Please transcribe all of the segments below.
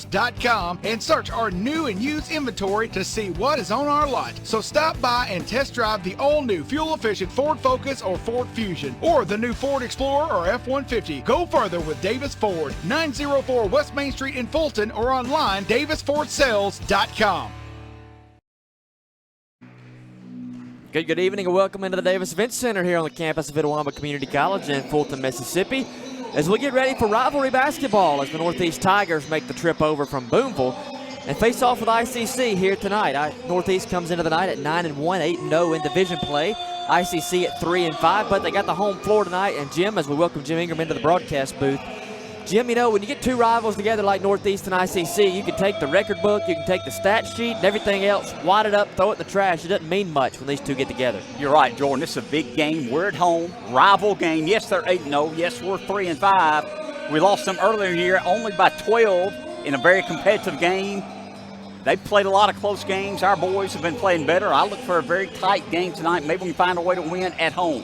davisfordsales.com and search our new and used inventory to see what is on our lot. So stop by and test drive the all-new fuel-efficient Ford Focus or Ford Fusion, or the new Ford Explorer or F-150. Go further with Davis Ford, 904 West Main Street in Fulton, or online, davisfordsales.com. Good evening and welcome into the Davis Event Center here on the campus of Itawamba Community College in Fulton, Mississippi, as we get ready for rivalry basketball as the Northeast Tigers make the trip over from Boonville and face off with ICC here tonight. Northeast comes into the night at 9-1, 8-0 in division play. ICC at 3-5, but they got the home floor tonight. And Jim, as we welcome Jim Ingram into the broadcast booth, Jim, you know, when you get two rivals together like Northeast and ICC, you can take the record book, you can take the stat sheet, and everything else, wad it up, throw it in the trash. It doesn't mean much when these two get together. You're right, Jordan. This is a big game. We're at home. Rival game. Yes, they're 8-0. Yes, we're 3-5. We lost them earlier in the year only by 12 in a very competitive game. They've played a lot of close games. Our boys have been playing better. I look for a very tight game tonight. Maybe we can find a way to win at home.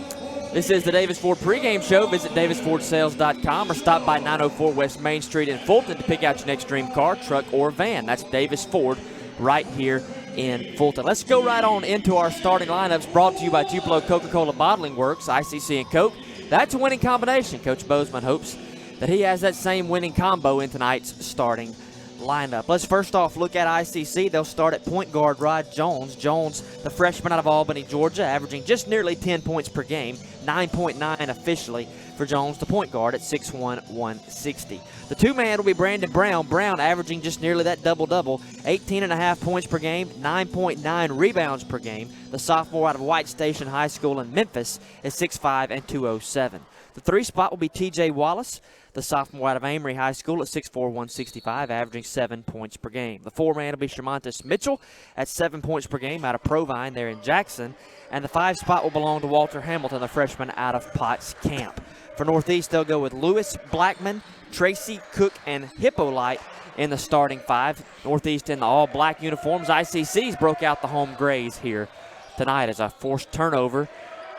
This is the Davis Ford pregame show. Visit davisfordsales.com or stop by 904 West Main Street in Fulton to pick out your next dream car, truck, or van. That's Davis Ford right here in Fulton. Let's go right on into our starting lineups, brought to you by Tupelo Coca-Cola Bottling Works, ICC and Coke. That's a winning combination. Coach Bozeman hopes that he has that same winning combo in tonight's starting lineup. Let's first off look at ICC. They'll start at point guard Rod Jones. Jones, the freshman out of Albany, Georgia, averaging just nearly 10 points per game, 9.9 officially for Jones, the point guard at 6'1", 160. The two-man will be Brandon Brown. Brown averaging just nearly that double-double, 18.5 points per game, 9.9 rebounds per game. The sophomore out of White Station High School in Memphis is 6'5", and 207. The three spot will be T.J. Wallace, the sophomore out of Amory High School at 6'4", 165, averaging 7 points per game. The four-man will be Shamontis Mitchell at 7 points per game out of Provine there in Jackson. And the five spot will belong to Walter Hamilton, the freshman out of Potts Camp. For Northeast, they'll go with Lewis, Blackman, Tracy, Cook, and Hippolyte in the starting five. Northeast in the all-black uniforms. ICC's broke out the home grays here tonight as a forced turnover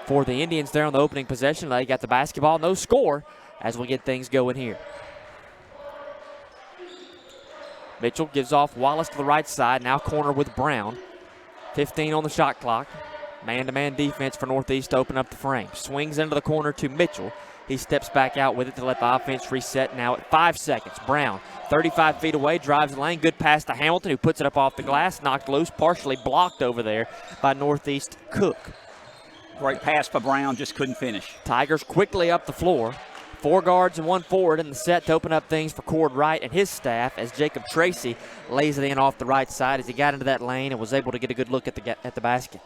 for the Indians there on the opening possession. They got the basketball, no score as we get things going here. Mitchell gives off Wallace to the right side, now corner with Brown. 15 on the shot clock. Man-to-man defense for Northeast to open up the frame. Swings into the corner to Mitchell. He steps back out with it to let the offense reset now at 5 seconds. Brown, 35 feet away, drives the lane. Good pass to Hamilton, who puts it up off the glass, knocked loose, partially blocked over there by Northeast Cook. Great pass by Brown, just couldn't finish. Tigers quickly up the floor. 4 guards and 1 forward in the set to open up things for Cord Wright and his staff as Jacob Tracy lays it in off the right side as he got into that lane and was able to get a good look at the basket.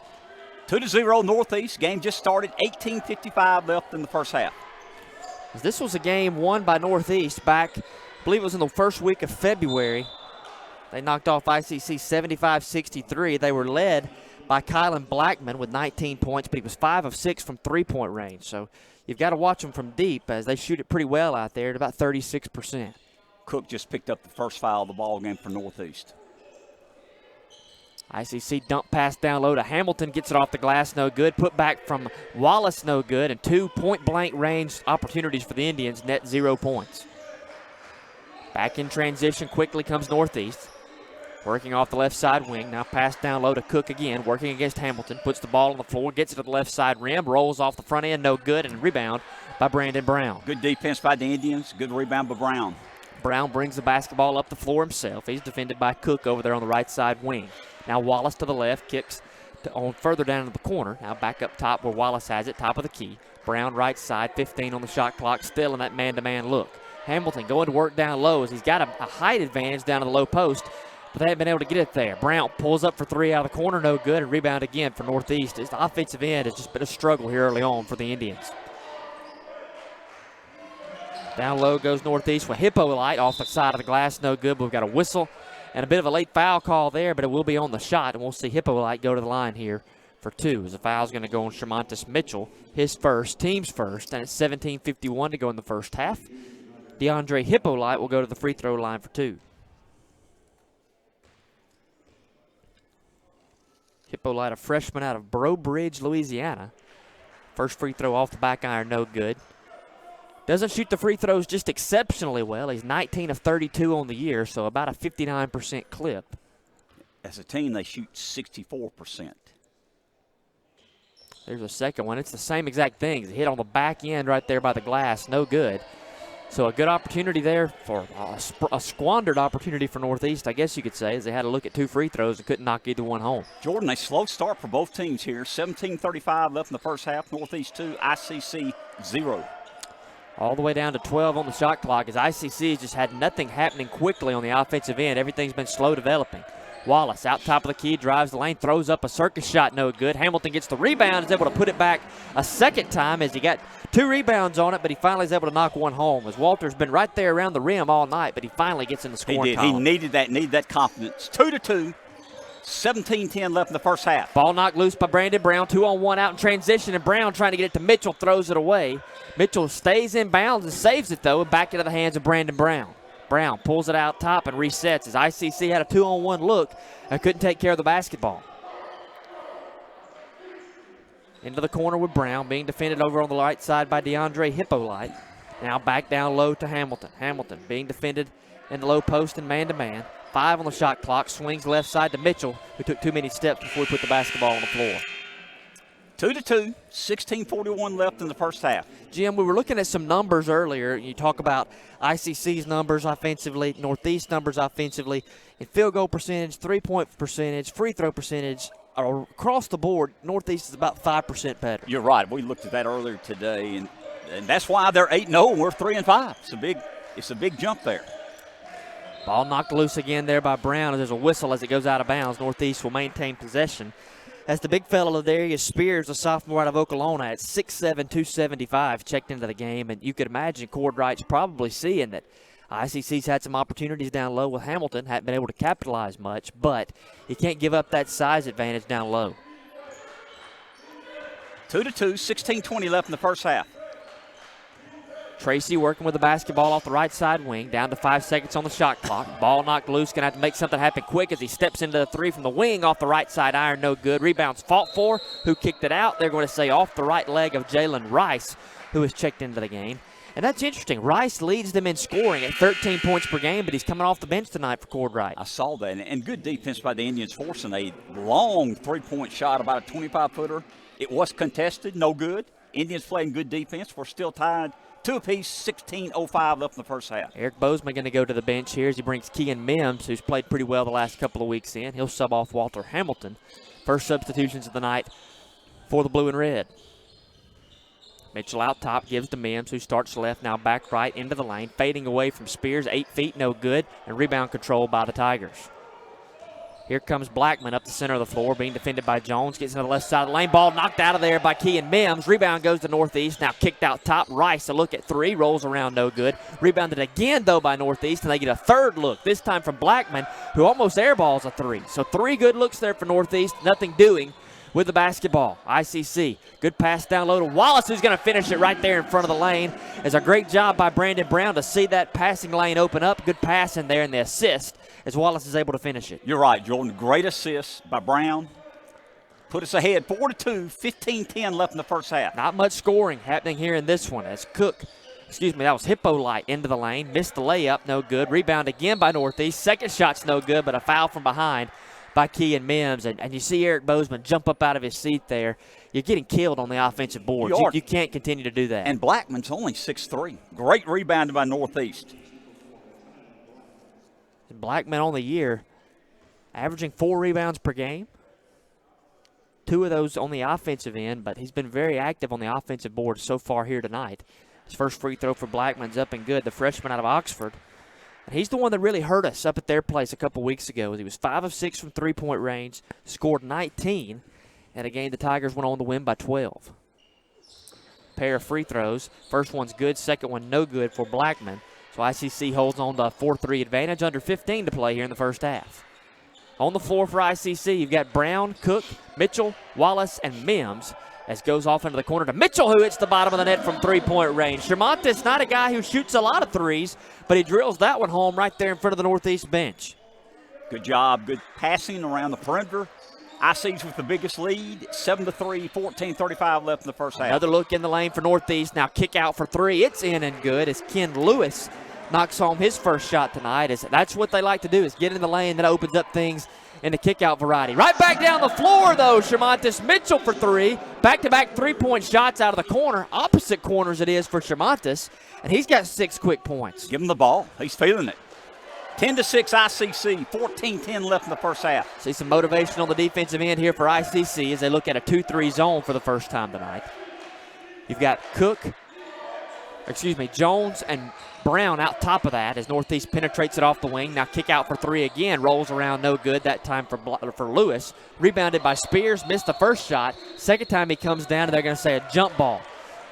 2-0 Northeast. Game just started. 18:55 left in the first half. This was a game won by Northeast back, I believe it was in the first week of February. They knocked off ICC 75-63. They were led by Kylan Blackman with 19 points, but he was 5 of 6 from three-point range. So you've got to watch them from deep as they shoot it pretty well out there at about 36%. Cook just picked up the first foul of the ball game for Northeast. ICC dump pass down low to Hamilton, gets it off the glass, no good. Put back from Wallace, no good. And 2 point-blank range opportunities for the Indians, net 0 points. Back in transition quickly comes Northeast. Working off the left side wing, now pass down low to Cook again, working against Hamilton, puts the ball on the floor, gets it to the left side rim, rolls off the front end, no good, and rebound by Brandon Brown. Good defense by the Indians, good rebound by Brown. Brown brings the basketball up the floor himself. He's defended by Cook over there on the right side wing. Now Wallace to the left, kicks on further down to the corner. Now back up top where Wallace has it, top of the key. Brown right side, 15 on the shot clock, still in that man-to-man look. Hamilton going to work down low as he's got a height advantage down to the low post, but they haven't been able to get it there. Brown pulls up for 3 out of the corner, no good, and rebound again for Northeast. His offensive end has just been a struggle here early on for the Indians. Down low goes Northeast with Hippolyte off the side of the glass, no good, but we've got a whistle and a bit of a late foul call there, but it will be on the shot, and we'll see Hippolyte go to the line here for 2 as the foul's going to go on Shamontis Mitchell, his first, team's first, and it's 17:51 to go in the first half. Deandre Hippolyte will go to the free throw line for 2. Hippolyte, a freshman out of Breaux Bridge, Louisiana. First free throw off the back iron, no good. Doesn't shoot the free throws just exceptionally well. He's 19 of 32 on the year, so about a 59% clip. As a team, they shoot 64%. There's a second one. It's the same exact thing. He hit on the back end right there by the glass. No good. So a good opportunity there for a squandered opportunity for Northeast, I guess you could say, as they had to look at 2 free throws and couldn't knock either one home. Jordan, a slow start for both teams here. 17:35 left in the first half. Northeast 2, ICC 0. All the way down to 12 on the shot clock as ICC just had nothing happening quickly on the offensive end. Everything's been slow developing. Wallace out top of the key, drives the lane, throws up a circus shot, no good. Hamilton gets the rebound, is able to put it back a second time as he got 2 rebounds on it, but he finally is able to knock one home. As Walter's been right there around the rim all night, but he finally gets in the scoring column. He needed that confidence. 2-2, 17-10 left in the first half. Ball knocked loose by Brandon Brown, 2-on-1 out in transition, and Brown trying to get it to Mitchell, throws it away. Mitchell stays in bounds and saves it, though, and back into the hands of Brandon Brown. Brown pulls it out top and resets as ICC had a 2-on-1 look and couldn't take care of the basketball. Into the corner with Brown, being defended over on the right side by Deandre Hippolyte. Now back down low to Hamilton. Hamilton being defended in the low post and man-to-man. 5 on the shot clock, swings left side to Mitchell, who took too many steps before he put the basketball on the floor. 2-2, 16:41 left in the first half. Jim, we were looking at some numbers earlier. You talk about ICC's numbers offensively, Northeast numbers offensively, and field goal percentage, three-point percentage, free throw percentage. Across the board, Northeast is about 5% better. You're right. We looked at that earlier today, and that's why they're 8-0 and we're 3-5. It's a big jump there. Ball knocked loose again there by Brown as there's a whistle as it goes out of bounds. Northeast will maintain possession. As the big fellow there is Spears, a sophomore out of Oklahoma at 6'7", 275, checked into the game. And you could imagine Cordwright's probably seeing that ICC's had some opportunities down low with Hamilton, hadn't been able to capitalize much, but he can't give up that size advantage down low. 2-2, 16:20 left in the first half. Tracy working with the basketball off the right side wing, down to 5 seconds on the shot clock. Ball knocked loose, going to have to make something happen quick as he steps into the 3 from the wing off the right side iron, no good. Rebounds fought for. Who kicked it out? They're going to say off the right leg of Jalen Rice, who has checked into the game. And that's interesting. Rice leads them in scoring at 13 points per game, but he's coming off the bench tonight for Cordwright. I saw that, and good defense by the Indians forcing a long three-point shot, about a 25-footer. It was contested, no good. Indians playing good defense. We're still tied 2 apiece, 16:05 left in the first half. Eric Bozeman going to go to the bench here as he brings Kean Mims, who's played pretty well the last couple of weeks in. He'll sub off Walter Hamilton. First substitutions of the night for the blue and red. Mitchell out top, gives to Mims, who starts left, now back right into the lane. Fading away from Spears, 8 feet, no good, and rebound controlled by the Tigers. Here comes Blackman up the center of the floor, being defended by Jones. Gets into the left side of the lane. Ball knocked out of there by Kean Mims. Rebound goes to Northeast. Now kicked out top. Rice, a look at 3. Rolls around, no good. Rebounded again, though, by Northeast, and they get a third look, this time from Blackman, who almost airballs a 3. So 3 good looks there for Northeast. Nothing doing with the basketball. ICC. Good pass down low to Wallace, who's going to finish it right there in front of the lane. It's a great job by Brandon Brown to see that passing lane open up. Good pass in there, and the assist as Wallace is able to finish it. You're right, Jordan. Great assist by Brown. Put us ahead 4-2, 15-10 left in the first half. Not much scoring happening here in this one as Cook, that was Hippolyte into the lane. Missed the layup, no good. Rebound again by Northeast. Second shot's no good, but a foul from behind by Kean Mims. And you see Eric Bozeman jump up out of his seat there. You're getting killed on the offensive boards. You can't continue to do that. And Blackman's only 6'3". Great rebound by Northeast. Blackman on the year, averaging 4 rebounds per game. 2 of those on the offensive end, but he's been very active on the offensive board so far here tonight. His first free throw for Blackman's up and good, the freshman out of Oxford. And he's the one that really hurt us up at their place a couple weeks ago. He was 5 of 6 from three-point range, scored 19, and a game the Tigers went on to win by 12. Pair of free throws. First one's good, second one no good for Blackman. So ICC holds on to a 4-3 advantage, under 15 to play here in the first half. On the floor for ICC, you've got Brown, Cook, Mitchell, Wallace, and Mims, as goes off into the corner to Mitchell, who hits the bottom of the net from three-point range. Shermonte's not a guy who shoots a lot of threes, but he drills that one home right there in front of the Northeast bench. Good job. Good passing around the perimeter. IC's with the biggest lead, 7-3, 14:35 left in the first half. Another look in the lane for Northeast. Now kick out for three. It's in and good as Ken Lewis knocks home his first shot tonight. That's what they like to do, is get in the lane. That opens up things in the kick-out variety. Right back down the floor, though, Shamontis Mitchell for three. Back-to-back three-point shots out of the corner. Opposite corners it is for Shamontis, and he's got 6 quick points. Give him the ball. He's feeling it. 10-6 ICC, 14-10 left in the first half. See some motivation on the defensive end here for ICC as they look at a 2-3 zone for the first time tonight. You've got Jones and Brown out top of that as Northeast penetrates it off the wing. Now kick out for three again. Rolls around, no good. That time for Lewis. Rebounded by Spears. Missed the first shot. Second time he comes down, and they're going to say a jump ball.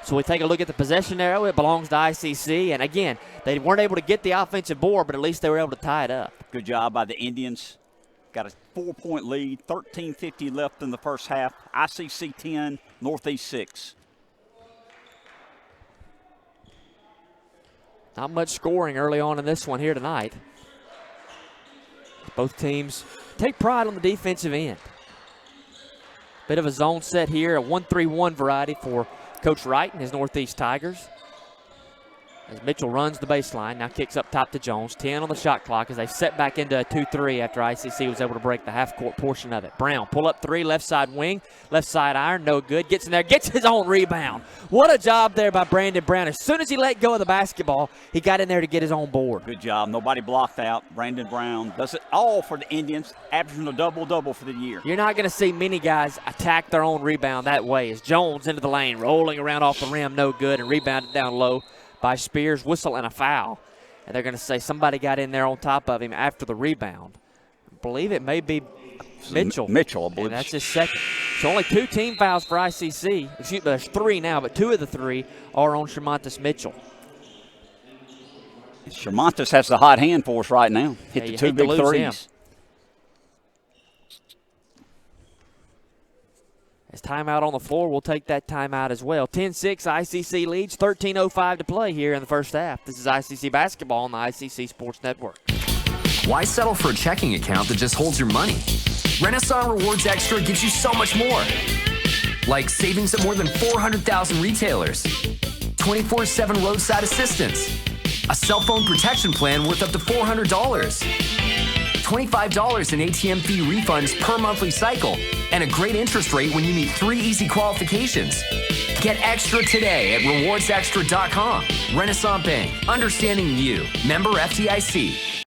So we take a look at the possession arrow. It belongs to ICC. And again, they weren't able to get the offensive board, but at least they were able to tie it up. Good job by the Indians. Got a 4-point lead. 13:50 left in the first half. ICC 10, Northeast 6. Not much scoring early on in this one here tonight. Both teams take pride on the defensive end. Bit of a zone set here, a 1-3-1 variety for Coach Wright and his Northeast Tigers. As Mitchell runs the baseline, now kicks up top to Jones. 10 on the shot clock as they set back into a 2-3 after ICC was able to break the half-court portion of it. Brown, pull up three, left side wing, left side iron, no good. Gets in there, gets his own rebound. What a job there by Brandon Brown. As soon as he let go of the basketball, he got in there to get his own board. Good job. Nobody blocked out. Brandon Brown does it all for the Indians, averaging a double-double for the year. You're not going to see many guys attack their own rebound that way. As Jones into the lane, rolling around off the rim, no good, and rebounded down low by Spears, whistle and a foul. And they're going to say somebody got in there on top of him after the rebound. I believe it may be Mitchell. Mitchell, I believe. And that's his second. So only 2 team fouls for ICC. Excuse me, there's 3 now, but 2 of the 3 are on Shamontis Mitchell. Shamontis has the hot hand for us right now. Hit the 2 big threes. Him. As timeout on the floor, we'll take that timeout as well. 10-6, ICC leads, 13:05 to play here in the first half. This is ICC basketball on the ICC Sports Network. Why settle for a checking account that just holds your money? Renaissance Rewards Extra gives you so much more. Like savings at more than 400,000 retailers, 24/7 roadside assistance, a cell phone protection plan worth up to $400, $25 in ATM fee refunds per monthly cycle, and a great interest rate when you meet 3 easy qualifications. Get extra today at rewardsextra.com. Renaissance Bank, understanding you. Member FDIC.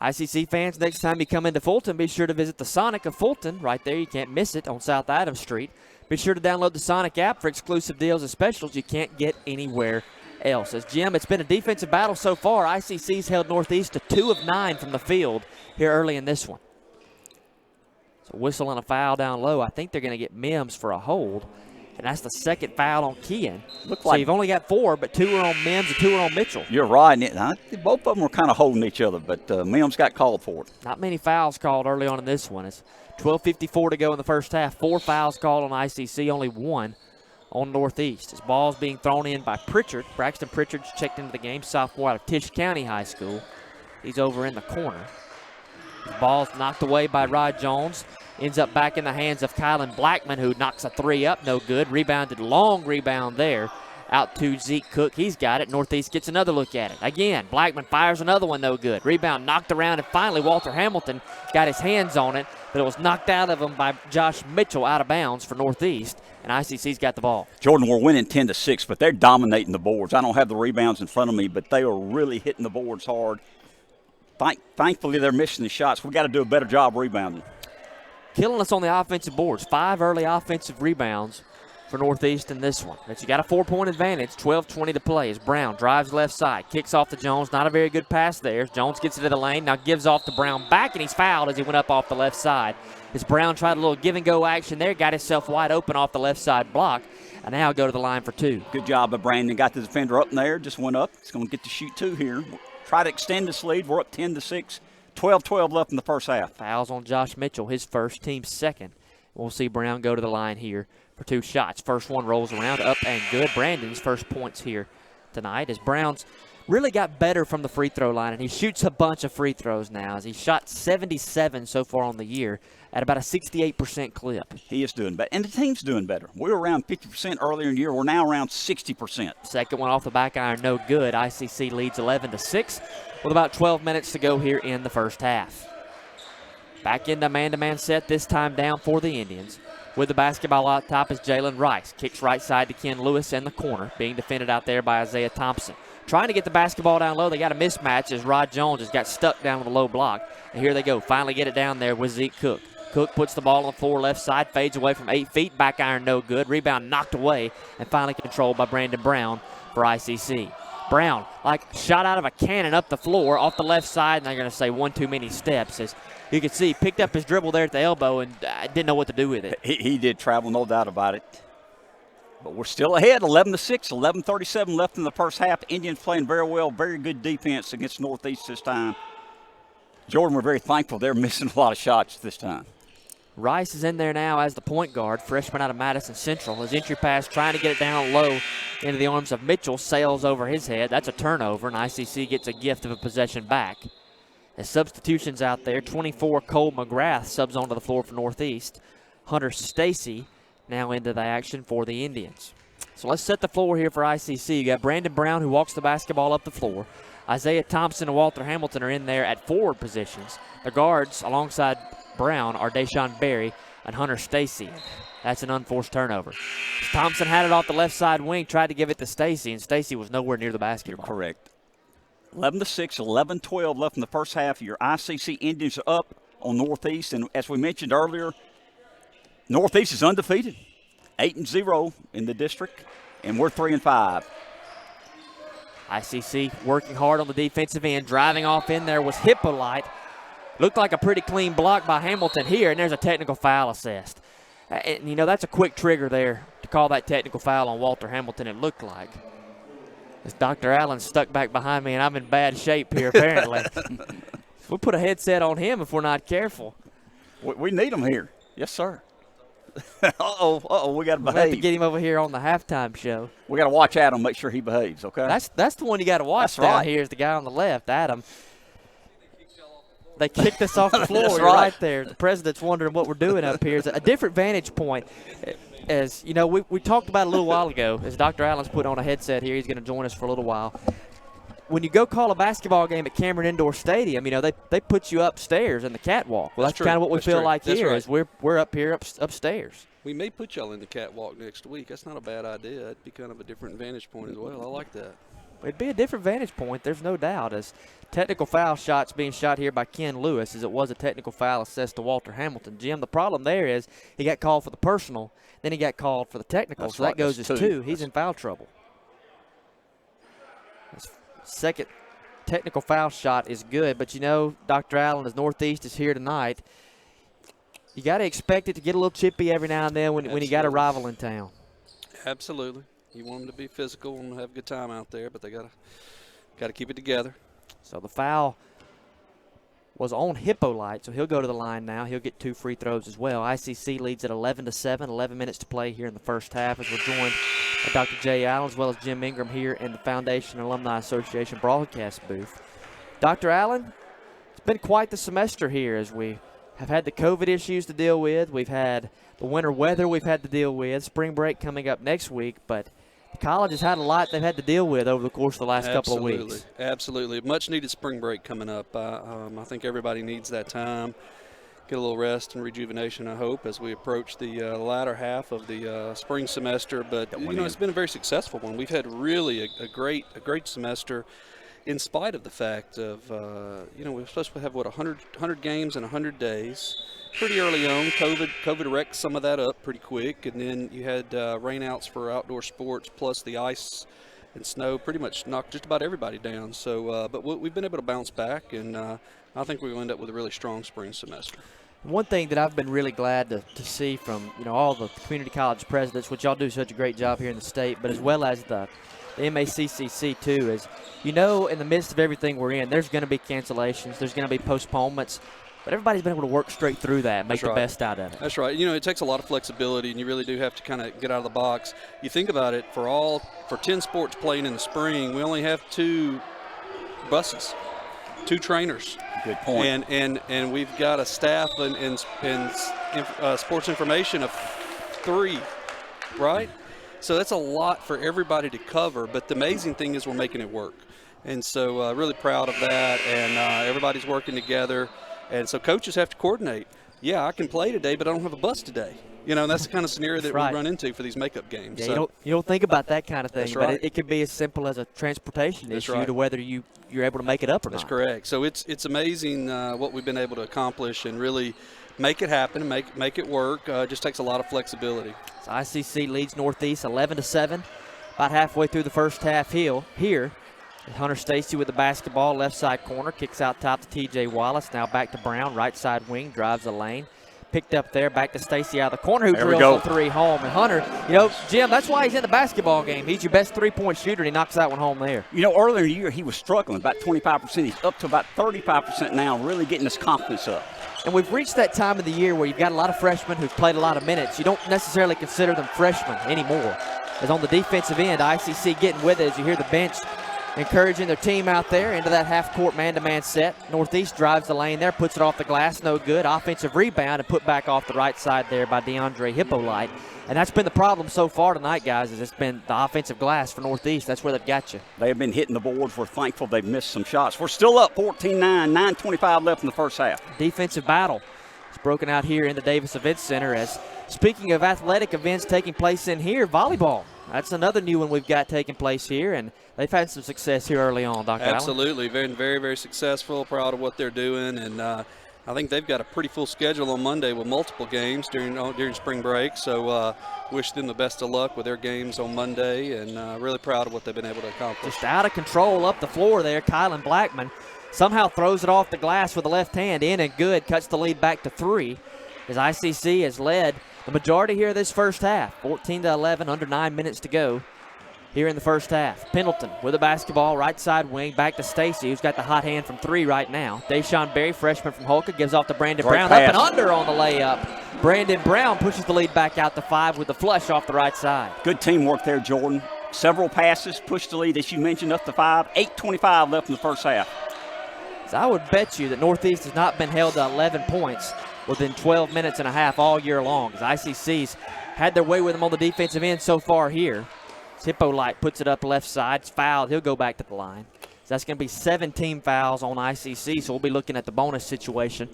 ICC fans, next time you come into Fulton, be sure to visit the Sonic of Fulton. Right there, you can't miss it on South Adams Street. Be sure to download the Sonic app for exclusive deals and specials you can't get anywhere else. As Jim, it's been a defensive battle so far. ICC's held Northeast to 2 of 9 from the field here early in this one. So whistle and a foul down low. I think they're going to get Mims for a hold, and that's the second foul on Kean. So you've only got 4, but 2 are on Mims and 2 are on Mitchell. You're right. Both of them were kind of holding each other, but Mims got called for it. Not many fouls called early on in this one. It's 12:54 to go in the first half. 4 fouls called on ICC, only 1 on Northeast. His ball's being thrown in by Pritchard. Braxton Pritchard's checked into the game, sophomore out of Tisch County High School. He's over in the corner. His ball's knocked away by Rod Jones. Ends up back in the hands of Kylan Blackman, who knocks a 3 up, no good. Rebounded, long rebound there. Out to Zeke Cook. He's got it. Northeast gets another look at it. Again, Blackman fires another one, no good. Rebound knocked around, and finally Walter Hamilton got his hands on it, but it was knocked out of him by Josh Mitchell out of bounds for Northeast, and ICC's got the ball. Jordan, we're winning 10-6, but they're dominating the boards. I don't have the rebounds in front of me, but they are really hitting the boards hard. Thankfully, they're missing the shots. We've got to do a better job rebounding. Killing us on the offensive boards. 5 early offensive rebounds for Northeast in this one. But you got a 4-point advantage, 12:20 to play as Brown drives left side, kicks off to Jones. Not a very good pass there. Jones gets into the lane, now gives off to Brown back, and he's fouled as he went up off the left side. As Brown tried a little give-and-go action there, got himself wide open off the left side block, and now go to the line for 2. Good job by Brandon. Got the defender up in there, just went up. He's going to get to shoot 2 here. Try to extend this lead. We're up 10-6. 12-12 left in the first half. Fouls on Josh Mitchell, his first, team second. We'll see Brown go to the line here for 2 shots. First one rolls around, up and good. Brandon's first points here tonight as Brown's really got better from the free throw line, and he shoots a bunch of free throws now. As he shot 77 so far on the year at about a 68% clip. He is doing better, and the team's doing better. We were around 50% earlier in the year. We're now around 60%. Second one off the back iron, no good. ICC leads 11-6 with about 12 minutes to go here in the first half. Back into man-to-man set, this time down for the Indians. With the basketball out top is Jalen Rice. Kicks right side to Ken Lewis in the corner, being defended out there by Isaiah Thompson. Trying to get the basketball down low. They got a mismatch as Rod Jones has got stuck down with a low block. And here they go. Finally get it down there with Zeke Cook. Cook puts the ball on the floor left side, fades away from 8 feet. Back iron no good. Rebound knocked away and finally controlled by Brandon Brown for ICC. Brown, like shot out of a cannon up the floor off the left side, and they're going to say one too many steps. As you can see, he picked up his dribble there at the elbow and didn't know what to do with it. He did travel, no doubt about it. But we're still ahead, 11-6, 11:37 left in the first half. Indians playing very well, very good defense against Northeast this time. Jordan, we're very thankful they're missing a lot of shots this time. Rice is in there now as the point guard, freshman out of Madison Central. His entry pass trying to get it down low into the arms of Mitchell, sails over his head. That's a turnover, and ICC gets a gift of a possession back. As substitutions out there, 24 Cole McGrath subs onto the floor for Northeast. Hunter Stacy now into the action for the Indians. So let's set the floor here for ICC. You got Brandon Brown who walks the basketball up the floor. Isaiah Thompson and Walter Hamilton are in there at forward positions. The guards alongside Brown are Deshaun Berry and Hunter Stacy. That's an unforced turnover. Thompson had it off the left side wing, tried to give it to Stacy, and Stacy was nowhere near the basketball. You're correct. 11-6, 11-12 left in the first half. Your ICC Indians are up on Northeast, and as we mentioned earlier, Northeast is undefeated, 8-0 in the district, and we're 3-5. ICC working hard on the defensive end. Driving off in there was Hippolyte. Looked like a pretty clean block by Hamilton here, and there's a technical foul assessed. And, you know, that's a quick trigger there to call that technical foul on Walter Hamilton, it looked like. As Dr. Allen's stuck back behind me, and I'm in bad shape here, apparently. We'll put a headset on him if we're not careful. We need him here. Yes, sir. Uh-oh, we got to behave. We'll have to get him over here on the halftime show. We got to watch Adam, make sure he behaves, okay? That's the one you got to watch down right here is the guy on the left, Adam. They kicked us off the floor. That's You're right. there. The president's wondering what we're doing up here. It's a different vantage point. As you know, we talked about a little while ago, as Dr. Allen's put on a headset here. He's going to join us for a little while. When you go call a basketball game at Cameron Indoor Stadium, you know, they put you upstairs in the catwalk. Well, that's kind of what we feel like here is we're up here upstairs. We may put y'all in the catwalk next week. That's not a bad idea. It'd be kind of a different vantage point as well. I like that. It'd be a different vantage point, there's no doubt, as technical foul shots being shot here by Ken Lewis, as it was a technical foul assessed to Walter Hamilton. Jim, the problem there is he got called for the personal, then he got called for the technical, That's so right. that goes That's as 2. two. He's in foul trouble. His second technical foul shot is good, but you know, Dr. Allen, as Northeast is here tonight, you got to expect it to get a little chippy every now and then when you got a rival in town. Absolutely. You want them to be physical and have a good time out there, but they got to keep it together. So the foul was on Hippolyte, so he'll go to the line now. He'll get 2 free throws as well. ICC leads at 11-7, 11 minutes to play here in the first half, as we're joined by Dr. Jay Allen as well as Jim Ingram here in the Foundation Alumni Association broadcast booth. Dr. Allen, it's been quite the semester here as we have had the COVID issues to deal with. We've had the winter weather we've had to deal with, spring break coming up next week, but the college has had a lot they've had to deal with over the course of the last couple of weeks. Absolutely. Much needed spring break coming up. I think everybody needs that time. Get a little rest and rejuvenation, I hope, as we approach the latter half of the spring semester. But, you know, it's been a very successful one. We've had really a great semester in spite of the fact of, you know, we're supposed to have, 100 games in 100 days. Pretty early on, COVID wrecked some of that up pretty quick, and then you had rainouts for outdoor sports, plus the ice and snow pretty much knocked just about everybody down. So, but we've been able to bounce back, and I think we'll end up with a really strong spring semester. One thing that I've been really glad to see from, you know, all the community college presidents, which y'all do such a great job here in the state, but as well as the MACCC too, is, you know, in the midst of everything we're in, there's going to be cancellations, there's going to be postponements. But everybody's been able to work straight through that and make the best out of it. That's right. You know, it takes a lot of flexibility, and you really do have to kind of get out of the box. You think about it, for 10 sports playing in the spring, we only have 2 buses, 2 trainers. Good point. And we've got a staff in sports information of 3, right? So that's a lot for everybody to cover. But the amazing thing is we're making it work. And so really proud of that. And everybody's working together. And so coaches have to coordinate. Yeah, I can play today, but I don't have a bus today. You know, and that's the kind of scenario that we run into for these makeup games. Yeah, so, you don't think about that kind of thing, that's right. but it can be as simple as a transportation issue to whether you're able to make it up or that's not. That's correct. So it's amazing what we've been able to accomplish and really make it happen, make it work. Just takes a lot of flexibility. So ICC leads Northeast 11-7, about halfway through the first half here. Hunter Stacy with the basketball, left side corner, kicks out top to T.J. Wallace. Now back to Brown, right side wing, drives the lane. Picked up there, back to Stacy out of the corner, who drills the 3 home. And Hunter, you know, Jim, that's why he's in the basketball game. He's your best 3-point shooter, and he knocks that one home there. You know, earlier in the year, he was struggling, about 25%. He's up to about 35% now, really getting his confidence up. And we've reached that time of the year where you've got a lot of freshmen who've played a lot of minutes. You don't necessarily consider them freshmen anymore. As on the defensive end, ICC getting with it as you hear the bench encouraging their team out there into that half-court man-to-man set. Northeast drives the lane there, puts it off the glass, no good. Offensive rebound and put back off the right side there by Deandre Hippolyte. And that's been the problem so far tonight, guys, is it's been the offensive glass for Northeast. That's where they've got you. They have been hitting the boards. We're thankful they've missed some shots. We're still up 14-9, 9:25 left in the first half. Defensive battle is broken out here in the Davis Events Center. As speaking of athletic events taking place in here, volleyball. That's another new one we've got taking place here, and they've had some success here early on, Dr. Absolutely. Been very, very successful, proud of what they're doing, and I think they've got a pretty full schedule on Monday with multiple games during spring break, so wish them the best of luck with their games on Monday, and really proud of what they've been able to accomplish. Just out of control up the floor there, Kylan Blackman somehow throws it off the glass with the left hand, in and good, cuts the lead back to 3, as ICC has led the majority here this first half, 14-11, under 9 minutes to go here in the first half. Pendleton with the basketball, right side wing, back to Stacy, who's got the hot hand from 3 right now. Deshaun Berry, freshman from Holka, gives off to Brandon Brown. Pass. Up and under on the layup. Brandon Brown pushes the lead back out to 5 with the flush off the right side. Good teamwork there, Jordan. Several passes, pushed the lead, as you mentioned, up to 5. 8:25 left in the first half. So I would bet you that Northeast has not been held to 11 points within 12 minutes and a half all year long. As ICC's had their way with them on the defensive end so far here. Hippolyte puts it up left side. It's fouled. He'll go back to the line. So that's going to be 17 fouls on ICC, so we'll be looking at the bonus situation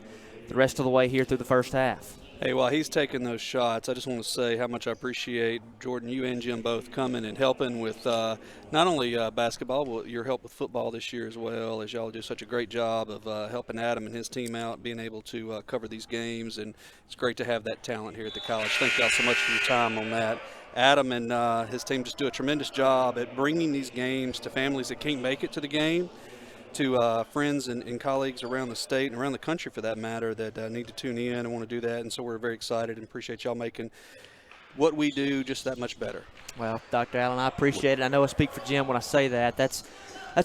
the rest of the way here through the first half. Hey, while he's taking those shots, I just want to say how much I appreciate, Jordan, you and Jim both coming and helping with not only basketball, but your help with football this year as well, as y'all do such a great job of helping Adam and his team out, being able to cover these games, and it's great to have that talent here at the college. Thank y'all so much for your time on that. Adam and his team just do a tremendous job at bringing these games to families that can't make it to the game, to friends and colleagues around the state and around the country for that matter that need to tune in and want to do that. And so we're very excited and appreciate y'all making what we do just that much better. Well, Dr. Allen, I appreciate it. I know I speak for Jim when I say that. That's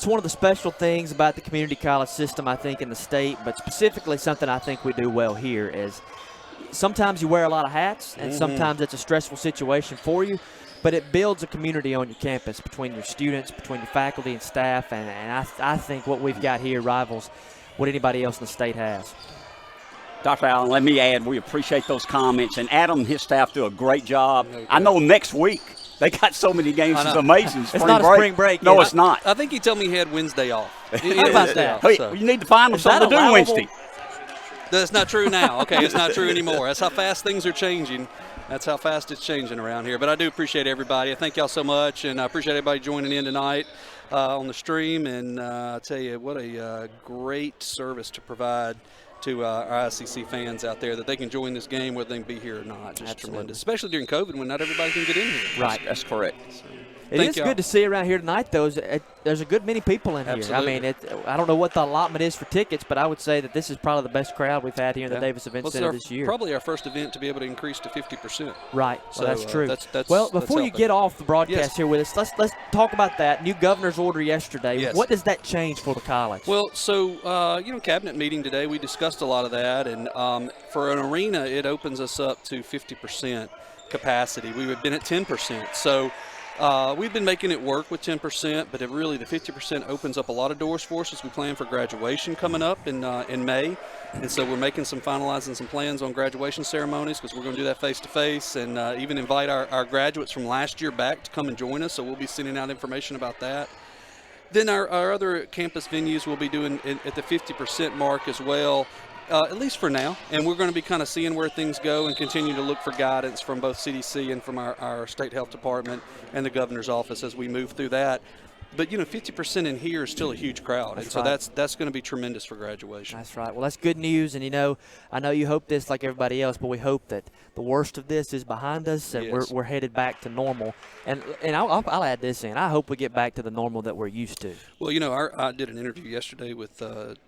one of the special things about the community college system, I think, in the state, but specifically something I think we do well here is sometimes you wear a lot of hats, and sometimes it's a stressful situation for you, but it builds a community on your campus between your students, between your faculty and staff, and I think what we've got here rivals what anybody else in the state has. Dr. Allen, let me add, we appreciate those comments, and Adam and his staff do a great job. I know next week they got so many games. It's amazing. It's not a spring break. No, it's not. I think he told me he had Wednesday off. How about that? Hey, you need to find them something to do Wednesday. That's not true now. Okay, it's not true anymore. That's how fast things are changing. That's how fast it's changing around here. But I do appreciate everybody. I thank y'all so much, and I appreciate everybody joining in tonight on the stream. And I tell you, what a great service to provide to our ICC fans out there, that they can join this game whether they can be here or not. Just tremendous, especially during COVID when not everybody can get in here. Right, that's correct. So, it is good to see around here tonight, though. There's a good many people in here. Absolutely. I mean, I don't know what the allotment is for tickets, but I would say that this is probably the best crowd we've had here in the Davis Events Center this year. Probably our first event to be able to increase to 50%. Right, so that's true. Well, before you get off the broadcast here with us, let's talk about that new governor's order yesterday. Yes. What does that change for the college? Well, so cabinet meeting today, we discussed a lot of that, and for an arena, it opens us up to 50% capacity. We would have been at 10%. So We've been making it work with 10%, but really the 50% opens up a lot of doors for us as we plan for graduation coming up in May. And so we're finalizing some plans on graduation ceremonies because we're going to do that face-to-face and even invite our graduates from last year back to come and join us. So we'll be sending out information about that. Then our other campus venues will be doing at the 50% mark as well. At least for now, and we're going to be kind of seeing where things go and continue to look for guidance from both CDC and from our state health department and the governor's office as we move through that. But 50% in here is still a huge crowd, and so that's going to be tremendous for graduation. That's right. Well, that's good news, and I know you hope this like everybody else, but we hope that the worst of this is behind us and we're headed back to normal. And I'll add this in. I hope we get back to the normal that we're used to. Well, I did an interview yesterday with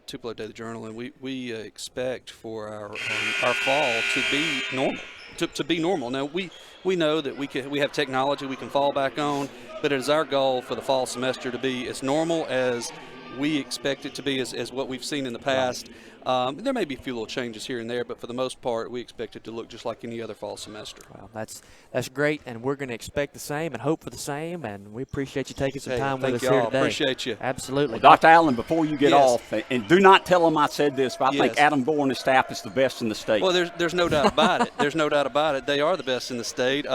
Tupelo Daily Journal, and we expect for our fall to be normal. To be normal. Now we know that we have technology we can fall back on, but it is our goal for the fall semester to be as normal as we expect it to be, as what we've seen in the past. There may be a few little changes here and there, but for the most part, we expect it to look just like any other fall semester. Well, that's great, and we're going to expect the same and hope for the same, and we appreciate you taking some time with us here today. Appreciate you. Absolutely. Well, Dr. Allen, before you get off, and do not tell them I said this, but I think Adam Gore and his staff is the best in the state. Well, there's no doubt about it. There's no doubt about it. They are the best in the state,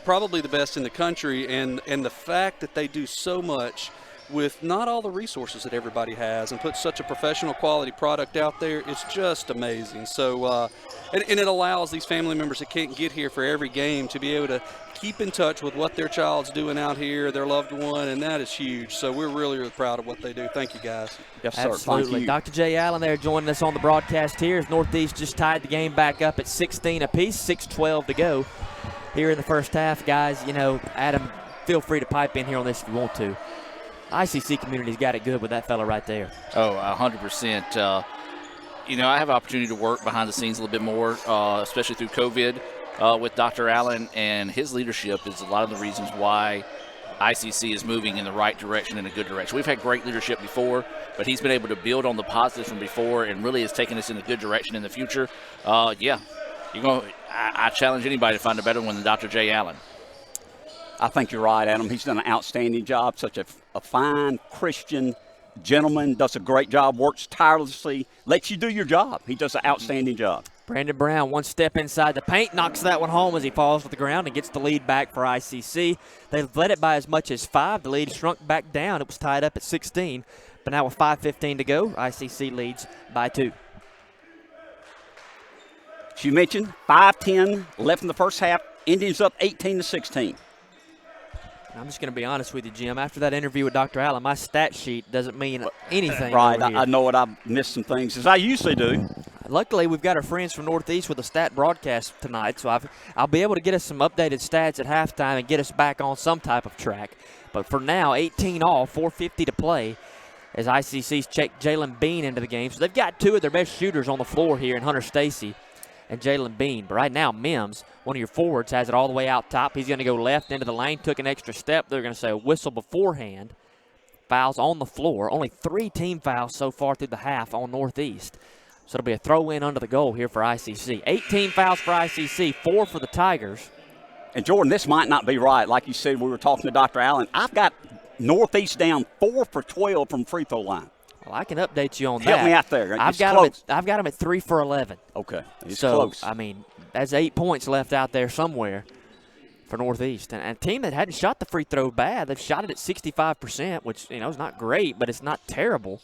probably the best in the country, and the fact that they do so much with not all the resources that everybody has and put such a professional quality product out there, it's just amazing. So, and it allows these family members that can't get here for every game to be able to keep in touch with what their child's doing out here, their loved one, and that is huge. So we're really, really proud of what they do. Thank you, guys. Yes, sir. Absolutely. Thank you. Dr. Jay Allen there joining us on the broadcast here as Northeast just tied the game back up at 16 apiece, 6:12 to go here in the first half. Guys, Adam, feel free to pipe in here on this if you want to. ICC community's got it good with that fella right there. Oh, 100%. I have an opportunity to work behind the scenes a little bit more, especially through COVID with Dr. Allen, and his leadership is a lot of the reasons why ICC is moving in the right direction, in a good direction. We've had great leadership before, but he's been able to build on the positives from before and really has taken us in a good direction in the future. I challenge anybody to find a better one than Dr. Jay Allen. I think you're right, Adam. He's done an outstanding job. Such a fine Christian gentleman, does a great job, works tirelessly, lets you do your job. He does an outstanding job. Brandon Brown, one step inside the paint, knocks that one home as he falls to the ground and gets the lead back for ICC. They've led it by as much as 5. The lead shrunk back down. It was tied up at 16. But now with 5:15 to go, ICC leads by 2. As you mentioned, 5:10 left in the first half. Indians up 18-16. I'm just going to be honest with you, Jim. After that interview with Dr. Allen, my stat sheet doesn't mean anything. Right. I know it. I've missed some things, as I usually do. Luckily, we've got our friends from Northeast with a stat broadcast tonight, so I'll be able to get us some updated stats at halftime and get us back on some type of track. But for now, 18 all, 4:50 to play as ICC's checked Jalen Bean into the game. So they've got 2 of their best shooters on the floor here in Hunter Stacy and Jalen Bean. But right now, Mims, one of your forwards, has it all the way out top. He's going to go left into the lane, took an extra step. They're going to say a whistle beforehand. Fouls on the floor. Only 3 team fouls so far through the half on Northeast. So it'll be a throw-in under the goal here for ICC. 18 fouls for ICC, 4 for the Tigers. And, Jordan, this might not be right. Like you said, we were talking to Dr. Allen. I've got Northeast down 4 for 12 from free throw line. Well, I can update you on that. Help me out there. I've got them at 3 for 11. Okay, it's so, close. I mean, that's 8 points left out there somewhere for Northeast. And a team that hadn't shot the free throw bad, they've shot it at 65%, which, is not great, but it's not terrible.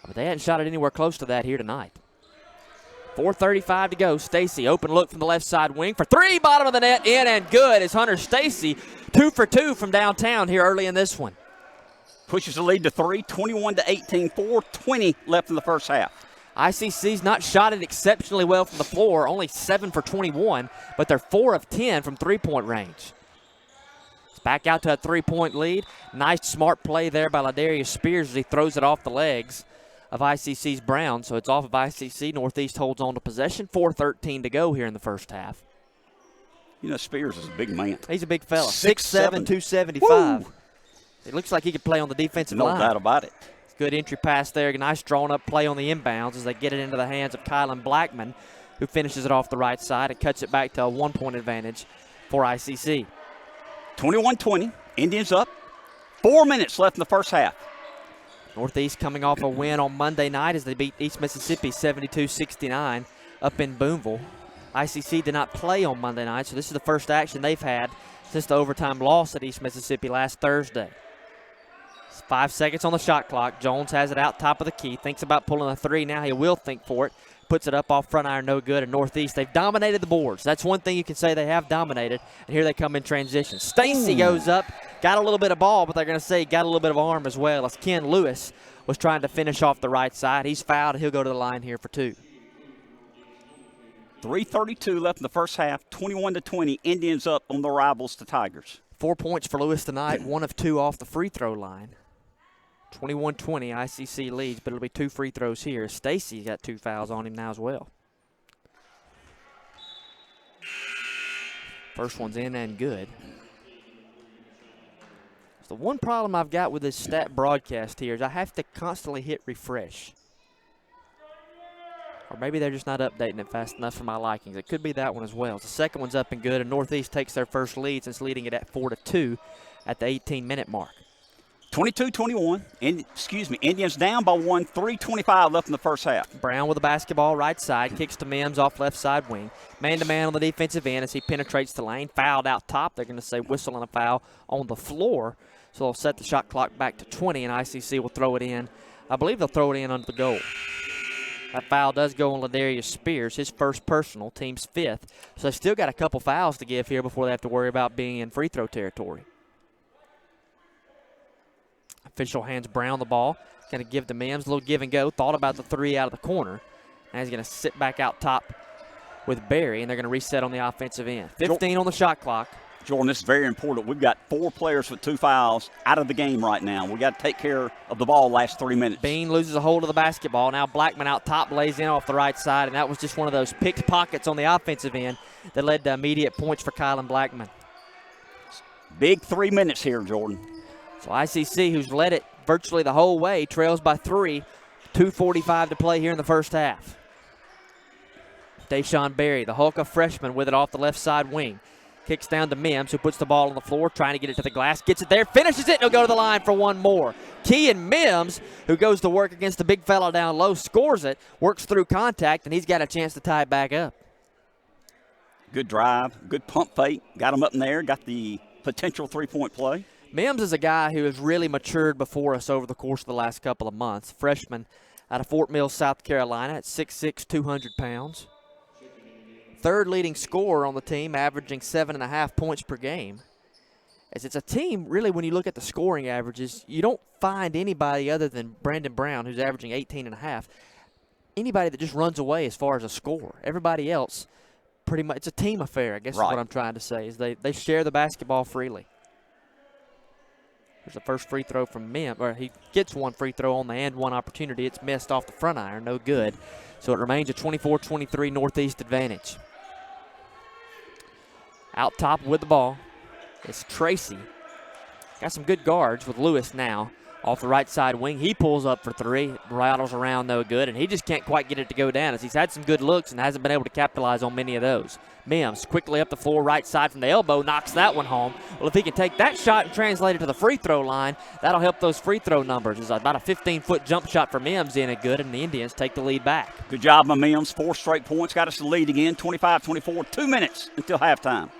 But they hadn't shot it anywhere close to that here tonight. 4:35 to go. Stacy, open look from the left side wing for 3, bottom of the net, in and good as Hunter Stacy, 2 for 2 from downtown here early in this one. Pushes the lead to 3, 21-18, 4:20 left in the first half. ICC's not shot it exceptionally well from the floor, only 7 for 21, but they're 4 of 10 from three-point range. It's back out to a 3-point lead. Nice, smart play there by Ladarius Spears as he throws it off the legs of ICC's Brown. So it's off of ICC. Northeast holds on to possession. 4:13 to go here in the first half. Spears is a big man. He's a big fella. 6'7", 275. Woo! It looks like he could play on the defensive line. No doubt about it. Good entry pass there. Nice drawn-up play on the inbounds as they get it into the hands of Kylan Blackman, who finishes it off the right side and cuts it back to a 1-point advantage for ICC. 21-20, Indians up. 4 minutes left in the first half. Northeast coming off a win on Monday night as they beat East Mississippi 72-69 up in Boonville. ICC did not play on Monday night, so this is the first action they've had since the overtime loss at East Mississippi last Thursday. It's 5 seconds on the shot clock. Jones has it out top of the key. Thinks about pulling a three. Now he will think for it. Puts it up off front iron, no good. And Northeast, they've dominated the boards. That's one thing you can say they have dominated. And here they come in transition. Stacy goes up. Got a little bit of ball, but they're going to say got a little bit of arm as well as Ken Lewis was trying to finish off the right side. He's fouled. He'll go to the line here for 2. 3:32 left in the first half. 21-20. Indians up on the rivals, the Tigers. 4 points for Lewis tonight. 1 of 2 off the free throw line. 21-20. ICC leads, but it'll be 2 free throws here. Stacy's got 2 fouls on him now as well. First one's in and good. The one problem I've got with this stat broadcast here is I have to constantly hit refresh. Or maybe they're just not updating it fast enough for my likings. It could be that one as well. The second one's up and good, and Northeast takes their first lead since leading it at 4-2 at the 18-minute mark. 22-21. Indians down by 1. 3:25 left in the first half. Brown with the basketball right side, kicks to Mims off left side wing. Man-to-man on the defensive end as he penetrates the lane. Fouled out top. They're going to say whistle and a foul on the floor. So they'll set the shot clock back to 20, and ICC will throw it in. I believe they'll throw it in under the goal. That foul does go on Ladarius Spears, his first personal, team's 5th. So they've still got a couple fouls to give here before they have to worry about being in free throw territory. Official hands Brown the ball. Going to give to Mims, a little give and go. Thought about the 3 out of the corner. Now he's going to sit back out top with Barry, and they're going to reset on the offensive end. 15 on the shot clock. Jordan, this is very important. We've got 4 players with 2 fouls out of the game right now. We got to take care of the ball last 3 minutes. Bean loses a hold of the basketball. Now Blackman out top, lays in off the right side, and that was just one of those picked pockets on the offensive end that led to immediate points for Kylan Blackman. Big 3 minutes here, Jordan. So ICC, who's led it virtually the whole way, trails by 3. 2:45 to play here in the first half. Deshaun Berry, the Hulk, a freshman, with it off the left side wing. Kicks down to Mims, who puts the ball on the floor, trying to get it to the glass. Gets it there, finishes it, and he'll go to the line for 1 more. Kean Mims, who goes to work against the big fella down low, scores it, works through contact, and he's got a chance to tie it back up. Good drive, good pump fake. Got him up in there, got the potential 3-point play. Mims is a guy who has really matured before us over the course of the last couple of months. Freshman out of Fort Mill, South Carolina at 6'6", 200 pounds. Third leading scorer on the team, averaging 7.5 points per game. As it's a team, really, when you look at the scoring averages, you don't find anybody other than Brandon Brown, who's averaging 18.5, anybody that just runs away as far as a score. Everybody else, pretty much, it's a team affair, I guess is what I'm trying to say, is they share the basketball freely. There's the first free throw from Mims, or he gets 1 free throw on the end, 1 opportunity. It's missed off the front iron, no good. So it remains a 24-23 Northeast advantage. Out top with the ball is Tracy. Got some good guards with Lewis now. Off the right side wing, he pulls up for 3, rattles around no good, and he just can't quite get it to go down as he's had some good looks and hasn't been able to capitalize on many of those. Mims quickly up the floor, right side from the elbow, knocks that one home. Well, if he can take that shot and translate it to the free throw line, that'll help those free throw numbers. It's about a 15-foot jump shot for Mims in it good, and the Indians take the lead back. Good job by Mims. 4 straight points, got us the lead again, 25-24, 2 minutes until halftime.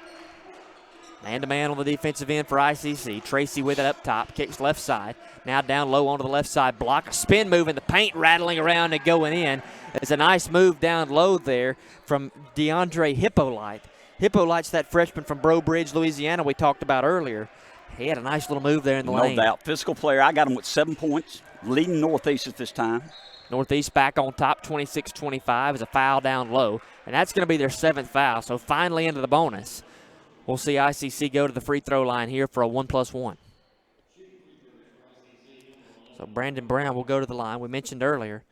Man-to-man on the defensive end for ICC. Tracy with it up top, kicks left side. Now down low onto the left side block. A spin move in the paint, rattling around and going in. It's a nice move down low there from Deandre Hippolyte. Hippolyte's that freshman from Breaux Bridge, Louisiana we talked about earlier. He had a nice little move there in the lane. No doubt. Physical player. I got him with 7 points, leading Northeast at this time. Northeast back on top, 26-25 is a foul down low. And that's going to be their 7th foul, so finally into the bonus. We'll see ICC go to the free throw line here for a 1+1. So Brandon Brown will go to the line. We mentioned earlier,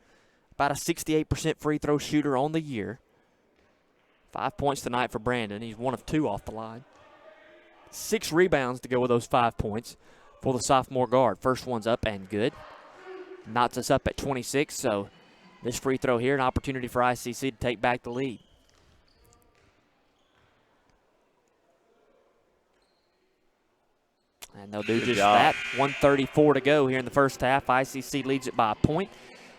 about a 68% free throw shooter on the year. 5 points tonight for Brandon. He's 1 of 2 off the line. 6 rebounds to go with those 5 points for the sophomore guard. First one's up and good. Knots us up at 26, so this free throw here, an opportunity for ICC to take back the lead. And they'll do just that. 1:34 to go here in the first half. ICC leads it by a point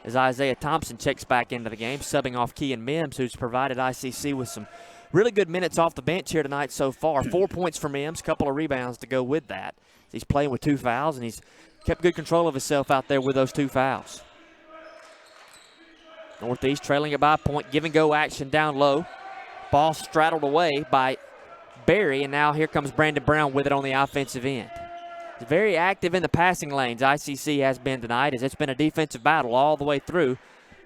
as Isaiah Thompson checks back into the game, subbing off Kean Mims, who's provided ICC with some really good minutes off the bench here tonight so far. 4 points for Mims, couple of rebounds to go with that. He's playing with 2 fouls, and he's kept good control of himself out there with those 2 fouls. Northeast trailing it by a point. Give-and-go action down low. Ball straddled away by Berry, and now here comes Brandon Brown with it on the offensive end. He's very active in the passing lanes. ICC has been tonight as it's been a defensive battle all the way through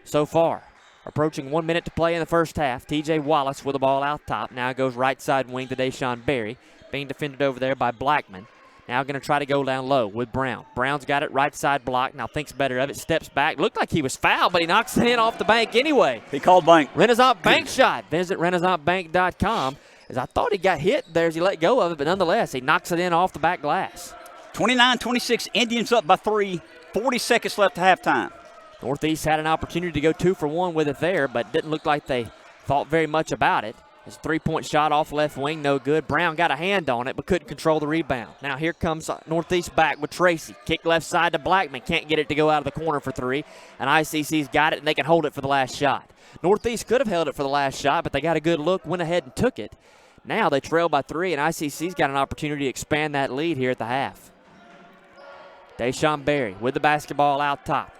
so far. Approaching 1 minute to play in the first half. TJ Wallace with the ball out top. Now goes right side wing to Deshaun Berry. Being defended over there by Blackman. Now going to try to go down low with Brown. Brown's got it right side block. Now thinks better of it. Steps back. Looked like he was fouled, but he knocks it in off the bank anyway. He called bank. Renaissance Bank shot. Visit RenaissanceBank.com. As I thought he got hit there as he let go of it, but nonetheless, he knocks it in off the back glass. 29-26, Indians up by 3. 40 seconds left to halftime. Northeast had an opportunity to go 2 for 1 with it there, but didn't look like they thought very much about it. His 3-point shot off left wing, no good. Brown got a hand on it, but couldn't control the rebound. Now here comes Northeast back with Tracy. Kick left side to Blackman. Can't get it to go out of the corner for 3. And ICC's got it, and they can hold it for the last shot. Northeast could have held it for the last shot, but they got a good look, went ahead and took it. Now they trail by 3, and ICC's got an opportunity to expand that lead here at the half. Deshaun Berry with the basketball out top.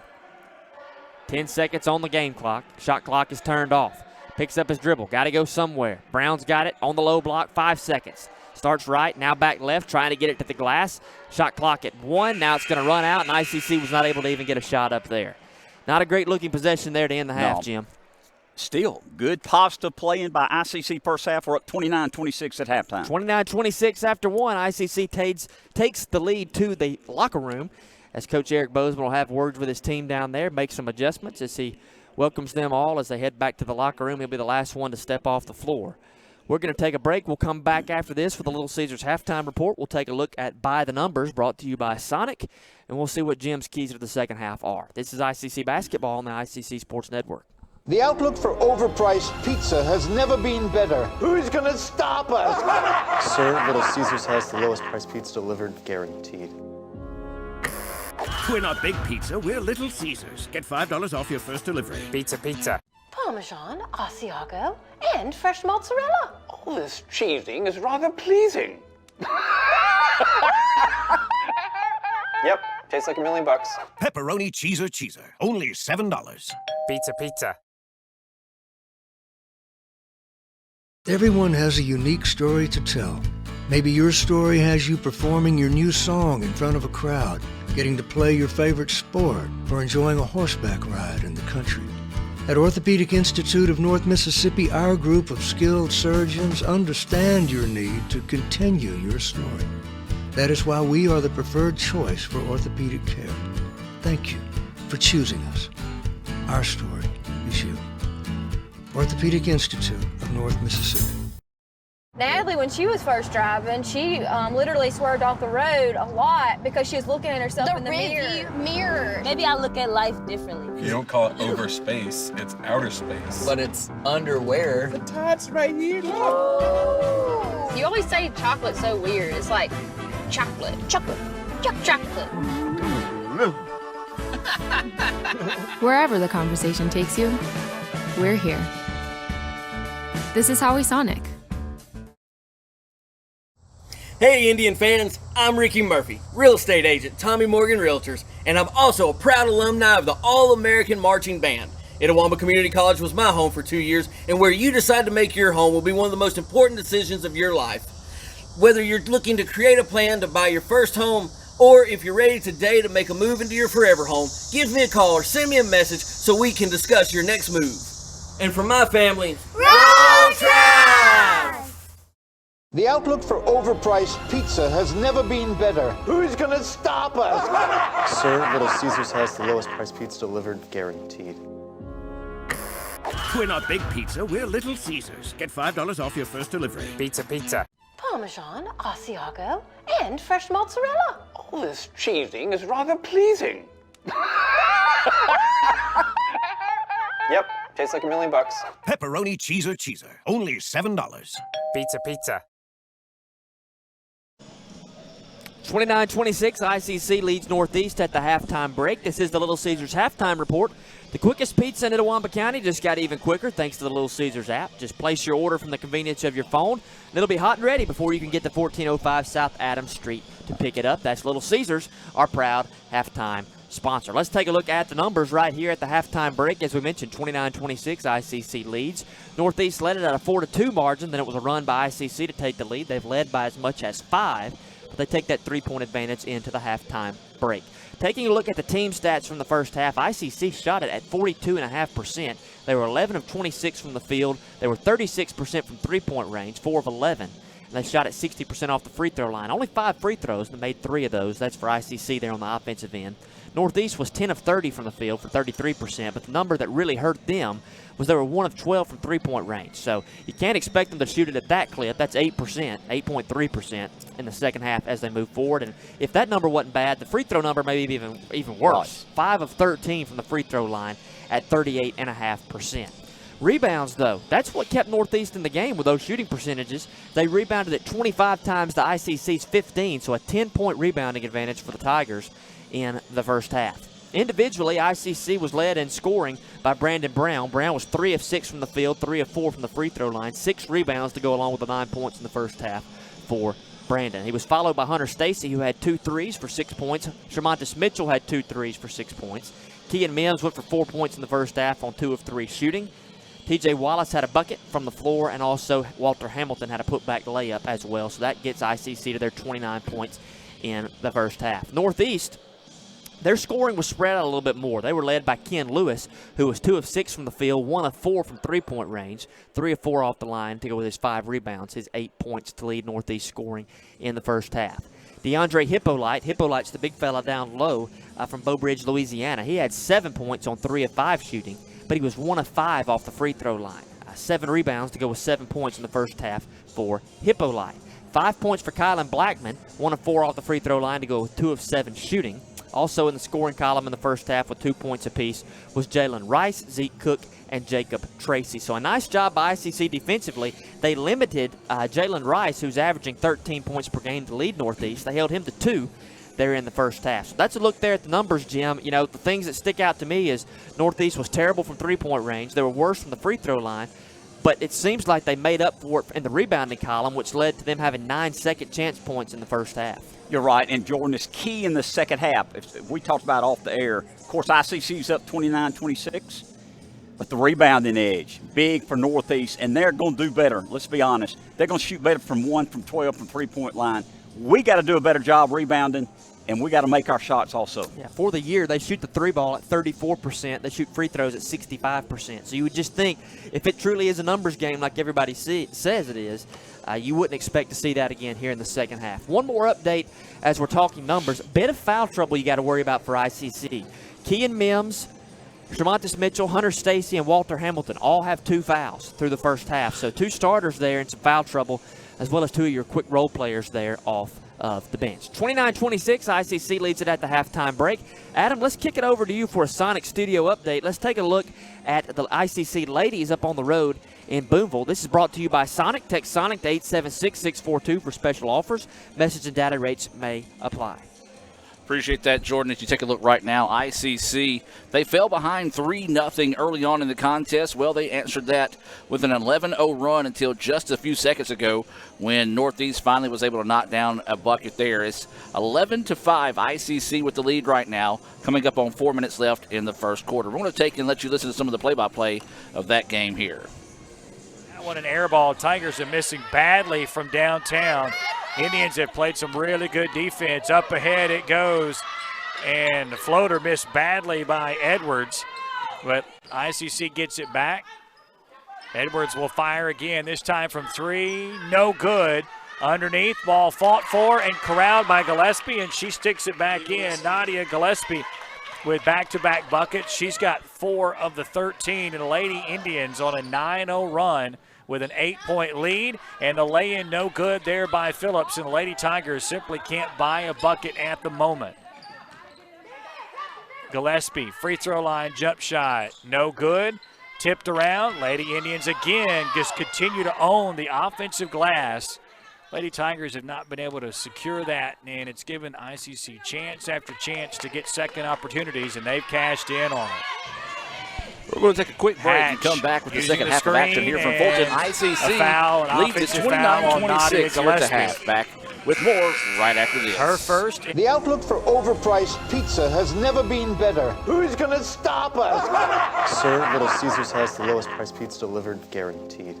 10 seconds on the game clock. Shot clock is turned off. Picks up his dribble. Got to go somewhere. Brown's got it on the low block. 5 seconds. Starts right, now back left, trying to get it to the glass. Shot clock at 1. Now it's going to run out, and ICC was not able to even get a shot up there. Not a great looking possession there to end the half, Jim. Still, good positive playing by ICC first half. We're up 29-26 at halftime. 29-26 after 1. ICC takes the lead to the locker room as Coach Eric Bozeman will have words with his team down there, make some adjustments as he welcomes them all as they head back to the locker room. He'll be the last one to step off the floor. We're going to take a break. We'll come back after this with the Little Caesars halftime report. We'll take a look at By the Numbers, brought to you by Sonic, and we'll see what Jim's keys to the second half are. This is ICC Basketball on the ICC Sports Network. The outlook for overpriced pizza has never been better. Who's gonna stop us? Sir, Little Caesars has the lowest price pizza delivered, guaranteed. We're not Big Pizza, we're Little Caesars. Get $5 off your first delivery. Pizza, pizza. Parmesan, Asiago, and fresh mozzarella. All this cheesing is rather pleasing. Yep, tastes like $1 million. Pepperoni cheeser, only $7. Pizza, pizza. Everyone has a unique story to tell. Maybe your story has you performing your new song in front of a crowd, getting to play your favorite sport, or enjoying a horseback ride in the country. At Orthopedic Institute of North Mississippi, our group of skilled surgeons understand your need to continue your story. That is why we are the preferred choice for orthopedic care. Thank you for choosing us. Our story is you. Orthopedic Institute of North Mississippi. Natalie, when she was first driving, she literally swerved off the road a lot because she was looking at herself in the mirror. Maybe I look at life differently. You don't call it over space, it's outer space. But it's underwear. The tats right here, look. You always say chocolate's so weird. It's like chocolate. Wherever the conversation takes you, we're here. This is Howie Sonic. Hey Indian fans, I'm Ricky Murphy, real estate agent, Tommy Morgan Realtors, and I'm also a proud alumni of the All-American Marching Band. Itawamba Community College was my home for 2 years, and where you decide to make your home will be one of the most important decisions of your life. Whether you're looking to create a plan to buy your first home, or if you're ready today to make a move into your forever home, give me a call or send me a message so we can discuss your next move. And for my family, Roll Tide! The outlook for overpriced pizza has never been better. Who's gonna stop us? Sir, Little Caesars has the lowest price pizza delivered, guaranteed. We're not Big Pizza, we're Little Caesars. Get $5 off your first delivery. Pizza, pizza. Parmesan, Asiago, and fresh mozzarella. All this cheesing is rather pleasing. Yep, tastes like $1 million. Pepperoni cheeser, only $7. Pizza, pizza. 29-26, ICC leads Northeast at the halftime break. This is the Little Caesars halftime report. The quickest pizza in Itawamba County just got even quicker thanks to the Little Caesars app. Just place your order from the convenience of your phone, and it'll be hot and ready before you can get to 1405 South Adams Street to pick it up. That's Little Caesars, our proud halftime sponsor. Let's take a look at the numbers right here at the halftime break. As we mentioned, 29-26, ICC leads. Northeast led it at a 4-2 margin. Then it was a run by ICC to take the lead. They've led by as much as 5, but they take that 3-point advantage into the halftime break. Taking a look at the team stats from the first half, ICC shot it at 42.5%. They were 11 of 26 from the field. They were 36% from three-point range, 4 of 11. And they shot at 60% off the free throw line. Only 5 free throws, and they made 3 of those. That's for ICC there on the offensive end. Northeast was 10 of 30 from the field for 33%, but the number that really hurt them was they were 1 of 12 from three-point range. So you can't expect them to shoot it at that clip. That's 8%, 8.3% in the second half as they move forward. And if that number wasn't bad, the free throw number may be even worse. 5 of 13 from the free throw line at 38.5%. Rebounds, though, that's what kept Northeast in the game with those shooting percentages. They rebounded at 25 times to ICC's 15, so a 10-point rebounding advantage for the Tigers in the first half. Individually, ICC was led in scoring by Brandon Brown. Brown was 3 of 6 from the field, 3 of 4 from the free throw line, 6 rebounds to go along with the 9 points in the first half for Brandon. He was followed by Hunter Stacy, who had 2 threes for 6 points. Shermontis Mitchell had 2 threes for 6 points. Kean Mims went for 4 points in the first half on 2 of 3 shooting. TJ Wallace had a bucket from the floor, and also Walter Hamilton had a putback layup as well. So that gets ICC to their 29 points in the first half. Northeast, their scoring was spread out a little bit more. They were led by Ken Lewis, who was 2 of 6 from the field, 1 of 4 from three-point range, 3 of 4 off the line to go with his 5 rebounds, his 8 points to lead Northeast scoring in the first half. Deandre Hippolyte's the big fella down low from Bow Bridge, Louisiana. He had 7 points on 3 of 5 shooting, but he was 1 of 5 off the free throw line. 7 rebounds to go with 7 points in the first half for Hippolyte. 5 points for Kylan Blackman, 1 of 4 off the free throw line to go with 2 of 7 shooting. Also in the scoring column in the first half with 2 points apiece was Jalen Rice, Zeke Cook, and Jacob Tracy. So a nice job by ICC defensively. They limited Jalen Rice, who's averaging 13 points per game to lead Northeast. They held him to 2 there in the first half. So that's a look there at the numbers, Jim. You know, the things that stick out to me is Northeast was terrible from three-point range. They were worse from the free throw line. But it seems like they made up for it in the rebounding column, which led to them having 9 second chance points in the first half. You're right, and Jordan, is key in the second half. If we talked about off the air. Of course, ICC's up 29-26, but the rebounding edge, big for Northeast, and they're going to do better. Let's be honest. They're going to shoot better from 1 from 12 from three-point line. We got to do a better job rebounding, and we got to make our shots also. Yeah, for the year, they shoot the 3 ball at 34%. They shoot free throws at 65%. So you would just think if it truly is a numbers game like everybody says it is, you wouldn't expect to see that again here in the second half. One more update as we're talking numbers. Bit of foul trouble you got to worry about for ICC. Kean Mims, Shermontis Mitchell, Hunter Stacy, and Walter Hamilton all have 2 fouls through the first half. So 2 starters there and some foul trouble, as well as 2 of your quick role players there off of the bench. 29-26, ICC leads it at the halftime break. Adam, let's kick it over to you for a Sonic Studio update. Let's take a look at the ICC ladies up on the road in Boonville. This is brought to you by Sonic. Text Sonic to 876-642 for special offers. Message and data rates may apply. Appreciate that, Jordan. As you take a look right now, ICC, they fell behind 3-0 early on in the contest. Well, they answered that with an 11-0 run until just a few seconds ago when Northeast finally was able to knock down a bucket there. It's 11-5, ICC with the lead right now, coming up on 4 minutes left in the first quarter. We're going to take and let you listen to some of the play-by-play of that game here. That one an air ball. Tigers are missing badly from downtown. Indians have played some really good defense. Up ahead it goes, and the floater missed badly by Edwards, but ICC gets it back. Edwards will fire again, this time from 3, no good. Underneath, ball fought for and corralled by Gillespie, and she sticks it back in. Nadia Gillespie with back-to-back buckets. She's got 4 of the 13, and the Lady Indians on a 9-0 run with an 8-point lead, and the lay-in no good there by Phillips, and the Lady Tigers simply can't buy a bucket at the moment. Gillespie, free throw line jump shot, no good. Tipped around, Lady Indians again just continue to own the offensive glass Lady Tigers have not been able to secure that, and it's given ICC chance after chance to get second opportunities, and they've cashed in on it. We're going to take a quick break and come back with the second half of action here from Fulton. ICC leads at 29-26 here at the half. Back with more right after this. Her first. The outlook for overpriced pizza has never been better. Who's gonna stop us? Sir, Little Caesars has the lowest price pizza delivered, guaranteed.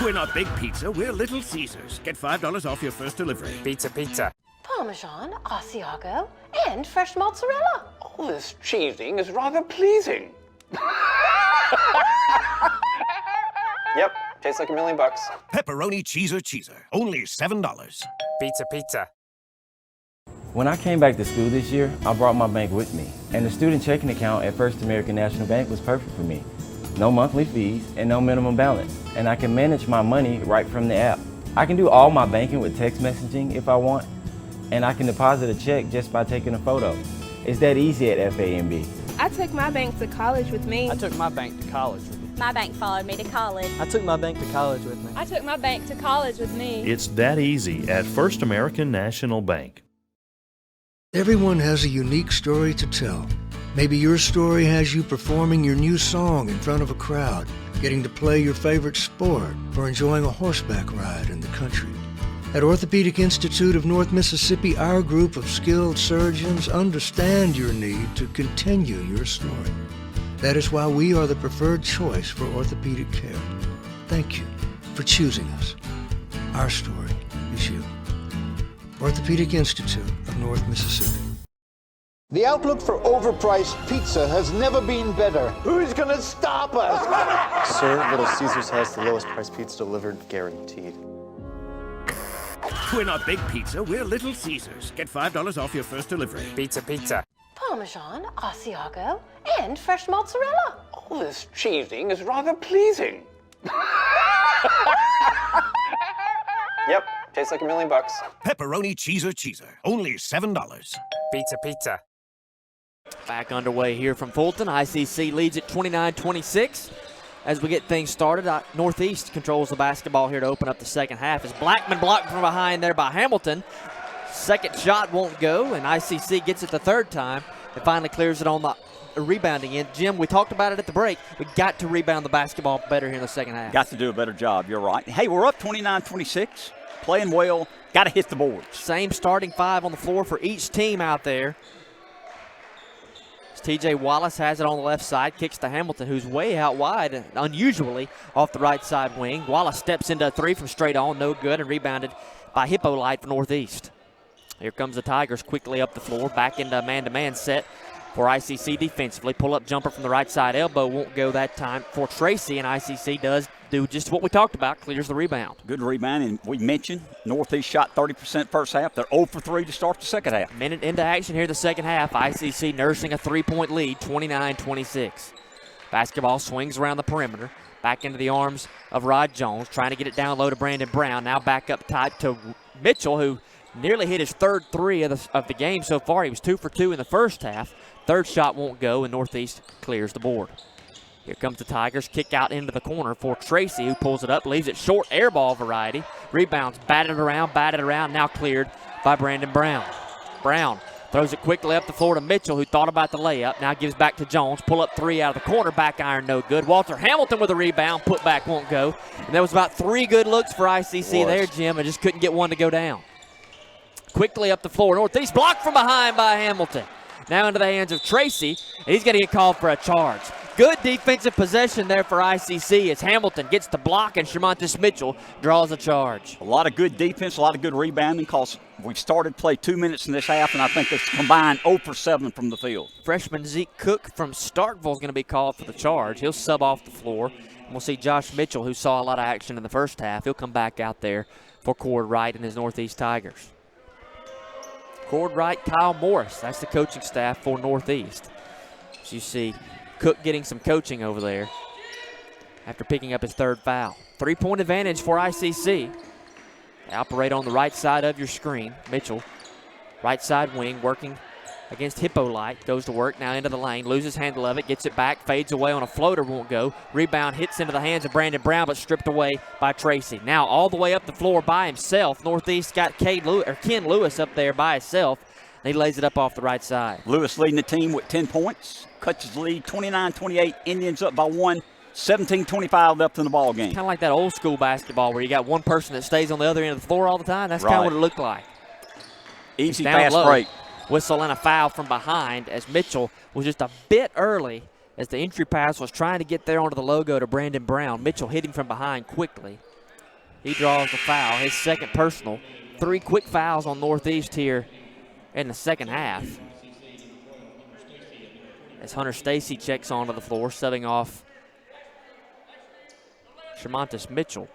We're not Big Pizza, we're Little Caesars. Get $5 off your first delivery. Pizza, pizza. Parmesan, Asiago, and fresh mozzarella. All this cheesing is rather pleasing. Yep, tastes like $1,000,000. Pepperoni cheeser. Only $7. Pizza, pizza. When I came back to school this year, I brought my bank with me, and the student checking account at First American National Bank was perfect for me. No monthly fees and no minimum balance, and I can manage my money right from the app. I can do all my banking with text messaging if I want, and I can deposit a check just by taking a photo. It's that easy at FAMB. I took my bank to college with me. I took my bank to college with me. My bank followed me to college. I took my bank to college with me. I took my bank to college with me. It's that easy at First American National Bank. Everyone has a unique story to tell. Maybe your story has you performing your new song in front of a crowd, getting to play your favorite sport, or enjoying a horseback ride in the country. At Orthopedic Institute of North Mississippi, our group of skilled surgeons understand your need to continue your story. That is why we are the preferred choice for orthopedic care. Thank you for choosing us. Our story is you. Orthopedic Institute of North Mississippi. The outlook for overpriced pizza has never been better. Who's gonna stop us? Sir, Little Caesars has the lowest price pizza delivered, guaranteed. We're not Big Pizza, we're Little Caesars. Get $5 off your first delivery. Pizza, pizza. Parmesan, Asiago, and fresh mozzarella. All this cheesing is rather pleasing. Yep, tastes like $1,000,000. Pepperoni cheeser. Only $7. Pizza, pizza. Back underway here from Fulton. ICC leads at 29-26. As we get things started, Northeast controls the basketball here to open up the second half. As Blackman blocked from behind there by Hamilton. Second shot won't go, and ICC gets it the third time and finally clears it on the rebounding end. Jim, we talked about it at the break. We got to rebound the basketball better here in the second half. Got to do a better job, you're right. Hey, we're up 29-26, playing well, got to hit the boards. Same starting five on the floor for each team out there. TJ Wallace has it on the left side, kicks to Hamilton, who's way out wide, unusually off the right side wing. Wallace steps into a three from straight on, no good, and rebounded by Hippolyte for Northeast. Here comes the Tigers quickly up the floor, back into a man-to-man set for ICC defensively. Pull-up jumper from the right side elbow won't go that time for Tracy, and ICC does do just what we talked about, clears the rebound. Good rebound, and we mentioned Northeast shot 30% first half. They're 0 for 3 to start the second half. Minute into action here the second half. ICC nursing a three-point lead, 29-26. Basketball swings around the perimeter, back into the arms of Rod Jones, trying to get it down low to Brandon Brown. Now back up top to Mitchell, who nearly hit his third three of the game so far. He was 2 for 2 in the first half. Third shot won't go, and Northeast clears the board. Here comes the Tigers, kick out into the corner for Tracy, who pulls it up, leaves it short, air ball variety. Rebounds, batted around, now cleared by Brandon Brown. Brown throws it quickly up the floor to Mitchell, who thought about the layup, now gives back to Jones. Pull up three out of the corner, back iron no good. Walter Hamilton with a rebound, put back won't go. And there was about 3 good looks for ICC there, Jim, and just couldn't get one to go down. Quickly up the floor, Northeast blocked from behind by Hamilton. Now into the hands of Tracy, and he's going to get called for a charge. Good defensive possession there for ICC as Hamilton gets the block and Shamontis Mitchell draws a charge. A lot of good defense, a lot of good rebounding because we've started play 2 minutes in this half, and I think it's combined 0 for 7 from the field. Freshman Zeke Cook from Starkville is going to be called for the charge. He'll sub off the floor. And we'll see Josh Mitchell, who saw a lot of action in the first half. He'll come back out there for Cord Wright and his Northeast Tigers. Cord Wright, Kyle Morris, that's the coaching staff for Northeast. As you see, Cook getting some coaching over there after picking up his third foul. 3-point advantage for ICC. They operate on the right side of your screen. Mitchell, right side wing, working against Hippolyte. Goes to work now into the lane, loses handle of it, gets it back, fades away on a floater, won't go. Rebound hits into the hands of Brandon Brown, but stripped away by Tracy. Now all the way up the floor by himself. Northeast got Ken Lewis up there by himself. And he lays it up off the right side. Lewis leading the team with 10 points. Cuts his lead 29-28. Indians up by 1. 17:25 left in the ball game. Kind of like that old school basketball where you got one person that stays on the other end of the floor all the time. That's kind of what it looked like. Easy fast break. Whistle and a foul from behind as Mitchell was just a bit early as the entry pass was trying to get there onto the logo to Brandon Brown. Mitchell hit him from behind quickly. He draws the foul, his second personal. 3 quick fouls on Northeast here in the second half. As Hunter Stacy checks onto the floor, subbing off Shamontis Mitchell.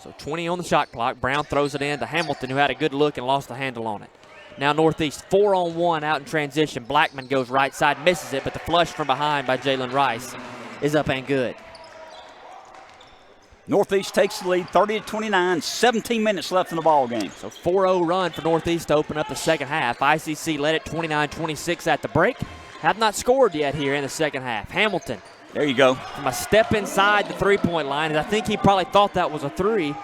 So 20 on the shot clock. Brown throws it in to Hamilton, who had a good look and lost the handle on it. Now Northeast 4-on-1 out in transition. Blackman goes right side, misses it, but the flush from behind by Jalen Rice is up and good. Northeast takes the lead 30-29, 17 minutes left in the ball game. So 4-0 run for Northeast to open up the second half. ICC led it 29-26 at the break. Have not scored yet here in the second half. Hamilton. There you go. From a step inside the three-point line, and I think he probably thought that was a three.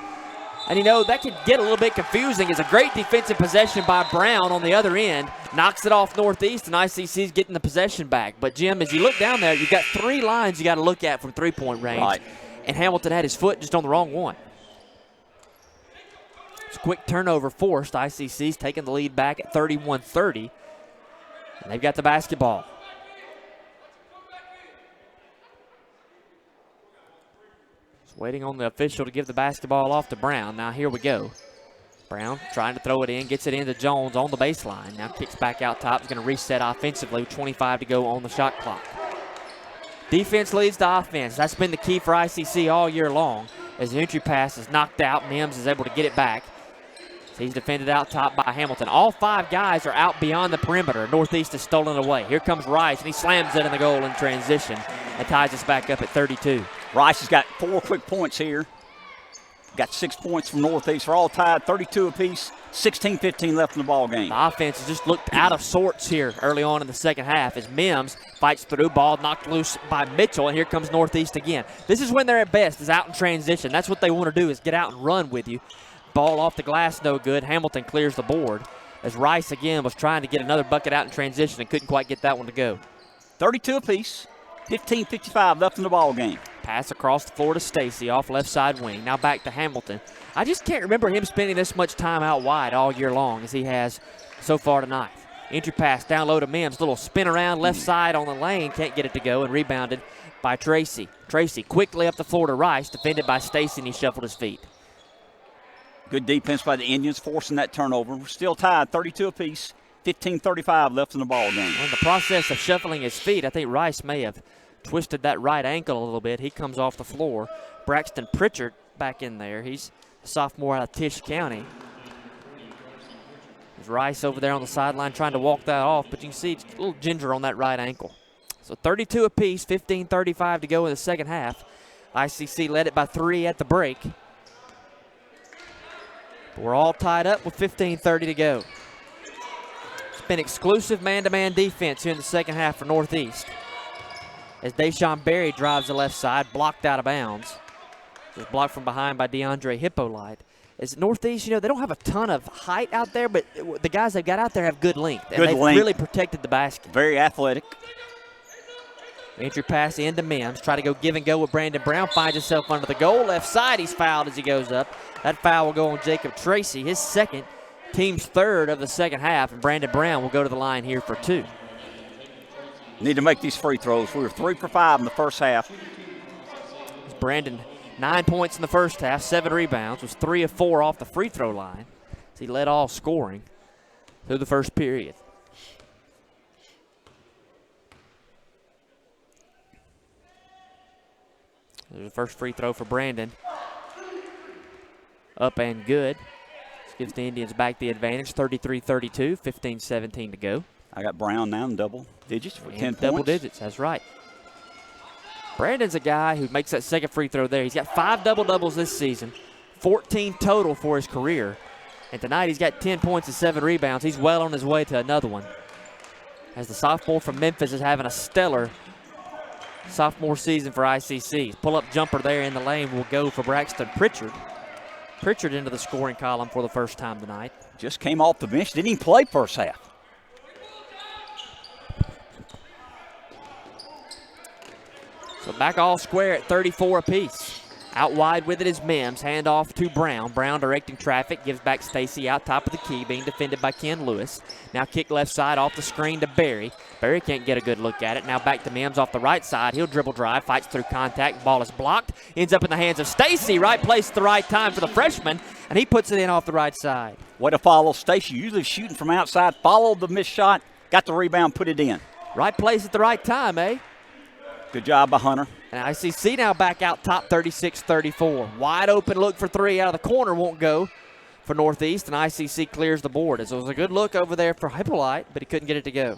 And, you know, that could get a little bit confusing. It's a great defensive possession by Brown on the other end. Knocks it off Northeast, and ICC's getting the possession back. But, Jim, as you look down there, you've got 3 lines you got to look at from three-point range. Right. And Hamilton had his foot just on the wrong one. It's a quick turnover forced. ICC's taking the lead back at 31-30. And they've got the basketball. Waiting on the official to give the basketball off to Brown. Now here we go. Brown trying to throw it in, gets it into Jones on the baseline. Now kicks back out top. Is going to reset offensively with 25 to go on the shot clock. Defense leads to offense. That's been the key for ICC all year long. As the entry pass is knocked out, Mims is able to get it back. So he's defended out top by Hamilton. All 5 guys are out beyond the perimeter. Northeast is stolen away. Here comes Rice, and he slams it in the goal in transition and ties us back up at 32. Rice has got 4 quick points here. Got 6 points from Northeast. They're all tied, 32 apiece. 16-15 left in the ball game. The offense has just looked out of sorts here early on in the second half as Mims fights through, ball knocked loose by Mitchell, and here comes Northeast again. This is when they're at best, is out in transition. That's what they want to do, is get out and run with you. Ball off the glass, no good. Hamilton clears the board as Rice again was trying to get another bucket out in transition and couldn't quite get that one to go. 32 apiece. 15:55 left in the ball game. Pass across the floor to Stacy off left side wing. Now back to Hamilton. I just can't remember him spending this much time out wide all year long as he has so far tonight. Entry pass down low to Mims. Little spin around left side on the lane. Can't get it to go, and rebounded by Tracy. Tracy quickly up the floor to Rice. Defended by Stacy, and he shuffled his feet. Good defense by the Indians forcing that turnover. We're still tied 32 apiece. 15:35 left in the ball game. In the process of shuffling his feet, I think Rice may have twisted that right ankle a little bit. He comes off the floor. Braxton Pritchard back in there. He's a sophomore out of Tisch County. There's Rice over there on the sideline trying to walk that off, but you can see it's a little ginger on that right ankle. So 32 apiece, 15:35 to go in the second half. ICC led it by 3 at the break. But we're all tied up with 15:30 to go. It's been exclusive man-to-man defense here in the second half for Northeast. As Deshaun Berry drives the left side, blocked out of bounds. Just blocked from behind by Deandre Hippolyte. As Northeast, you know, they don't have a ton of height out there, but the guys they've got out there have good length. And they've really protected the basket. Very athletic. Entry pass into Mims. Try to go give and go with Brandon Brown. Finds himself under the goal. Left side, he's fouled as he goes up. That foul will go on Jacob Tracy, his second, team's third of the second half. And Brandon Brown will go to the line here for 2. Need to make these free throws. We were 3 for 5 in the first half. Brandon, 9 points in the first half, 7 rebounds, was 3 of 4 off the free throw line. So he led all scoring through the first period. There's the first free throw for Brandon. Up and good. This gives the Indians back the advantage, 33-32, 15-17 to go. I got Brown now in double digits for 10 points. Double digits, that's right. Brandon's a guy who makes that second free throw there. He's got 5 double-doubles this season, 14 total for his career. And tonight he's got 10 points and 7 rebounds. He's well on his way to another one. As the sophomore from Memphis is having a stellar sophomore season for ICC. Pull-up jumper there in the lane will go for Braxton Pritchard. Pritchard into the scoring column for the first time tonight. Just came off the bench, didn't even play first half. So back all square at 34 apiece. Out wide with it is Mims. Hand off to Brown. Brown directing traffic. Gives back Stacy out top of the key, being defended by Ken Lewis. Now kick left side off the screen to Barry. Barry can't get a good look at it. Now back to Mims off the right side. He'll dribble drive. Fights through contact. Ball is blocked. Ends up in the hands of Stacy. Right place at the right time for the freshman. And he puts it in off the right side. Way to follow Stacy. Usually shooting from outside. Followed the missed shot. Got the rebound. Put it in. Right place at the right time, eh? Good job by Hunter. And ICC now back out top 36-34. Wide open look for three out of the corner won't go for Northeast, and ICC clears the board. As it was a good look over there for Hippolyte, but he couldn't get it to go.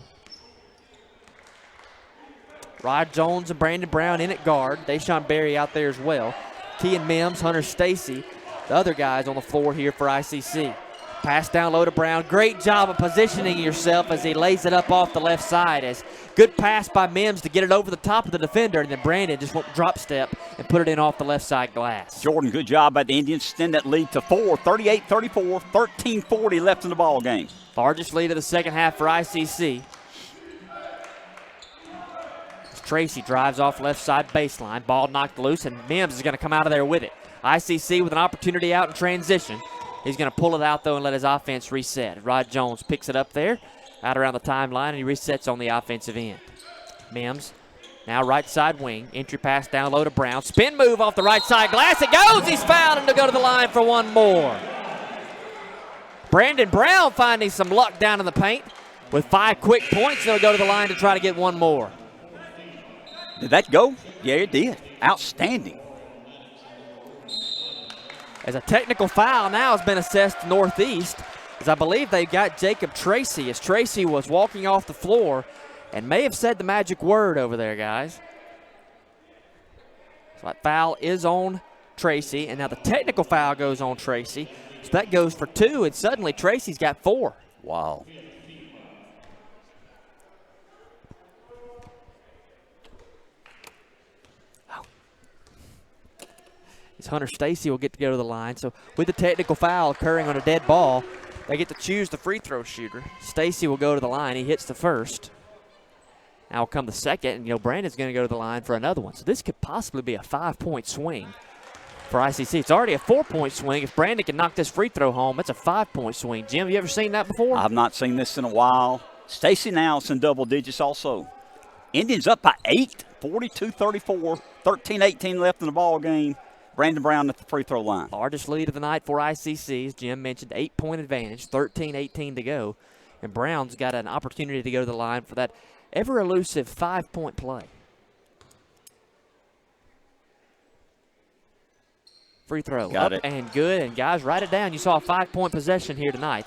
Rod Jones and Brandon Brown in at guard. Deshaun Berry out there as well. Kean Mims, Hunter Stacy, the other guys on the floor here for ICC. Pass down low to Brown. Great job of positioning yourself as he lays it up off the left side. As good pass by Mims to get it over the top of the defender, and then Brandon just won't drop step and put it in off the left side glass. Jordan, good job by the Indians. Extend that lead to 4, 38-34, 13:40 left in the ball game. Largest lead of the second half for ICC. Tracy drives off left side baseline. Ball knocked loose, and Mims is going to come out of there with it. ICC with an opportunity out in transition. He's going to pull it out, though, and let his offense reset. Rod Jones picks it up there, out around the timeline, and he resets on the offensive end. Mims, now right side wing. Entry pass down low to Brown. Spin move off the right side glass. It goes. He's fouled, and to go to the line for one more. Brandon Brown finding some luck down in the paint with 5 quick points. He'll go to the line to try to get one more. Did that go? Yeah, it did. Outstanding. As a technical foul now has been assessed to Northeast, as I believe they got Jacob Tracy, as Tracy was walking off the floor and may have said the magic word over there, guys. So that foul is on Tracy, and now the technical foul goes on Tracy. So that goes for 2, and suddenly Tracy's got 4. Wow. Hunter Stacy will get to go to the line. So with the technical foul occurring on a dead ball, they get to choose the free throw shooter. Stacy will go to the line. He hits the first. Now will come the second, and Brandon's going to go to the line for another one. So this could possibly be a 5-point swing for ICC. It's already a 4-point swing. If Brandon can knock this free throw home, that's a 5-point swing. Jim, have you ever seen that before? I've not seen this in a while. Stacy now is in double digits also. Indians up by 8, 42-34, 13-18 left in the ball game. Brandon Brown at the free throw line. Largest lead of the night for ICC, as Jim mentioned, 8-point advantage, 13-18 to go. And Brown's got an opportunity to go to the line for that ever-elusive 5-point play. Free throw Got up it. and good. And, guys, write it down. You saw a 5-point possession here tonight.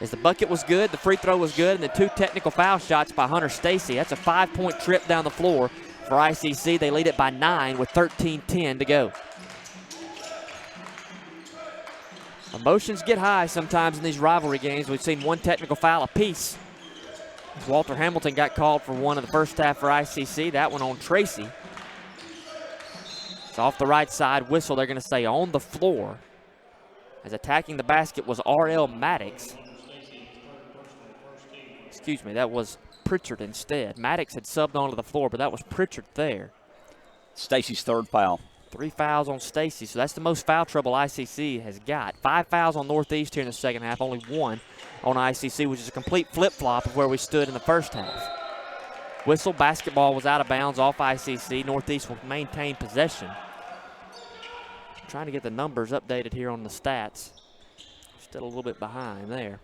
As the bucket was good, the free throw was good, and the 2 technical foul shots by Hunter Stacy. That's a 5-point trip down the floor for ICC. They lead it by 9 with 13-10 to go. Emotions get high sometimes in these rivalry games. We've seen 1 technical foul apiece. Walter Hamilton got called for one in the first half for ICC. That one on Tracy. It's off the right side whistle. They're going to stay on the floor. As attacking the basket was R.L. Maddox. Excuse me, that was Pritchard instead. Maddox had subbed onto the floor, but that was Pritchard there. Stacy's 3rd foul. 3 fouls on Stacy, so that's the most foul trouble ICC has got. 5 fouls on Northeast here in the second half, only 1 on ICC, which is a complete flip-flop of where we stood in the first half. Whistle, basketball was out of bounds off ICC. Northeast will maintain possession. Trying to get the numbers updated here on the stats. Still a little bit behind there.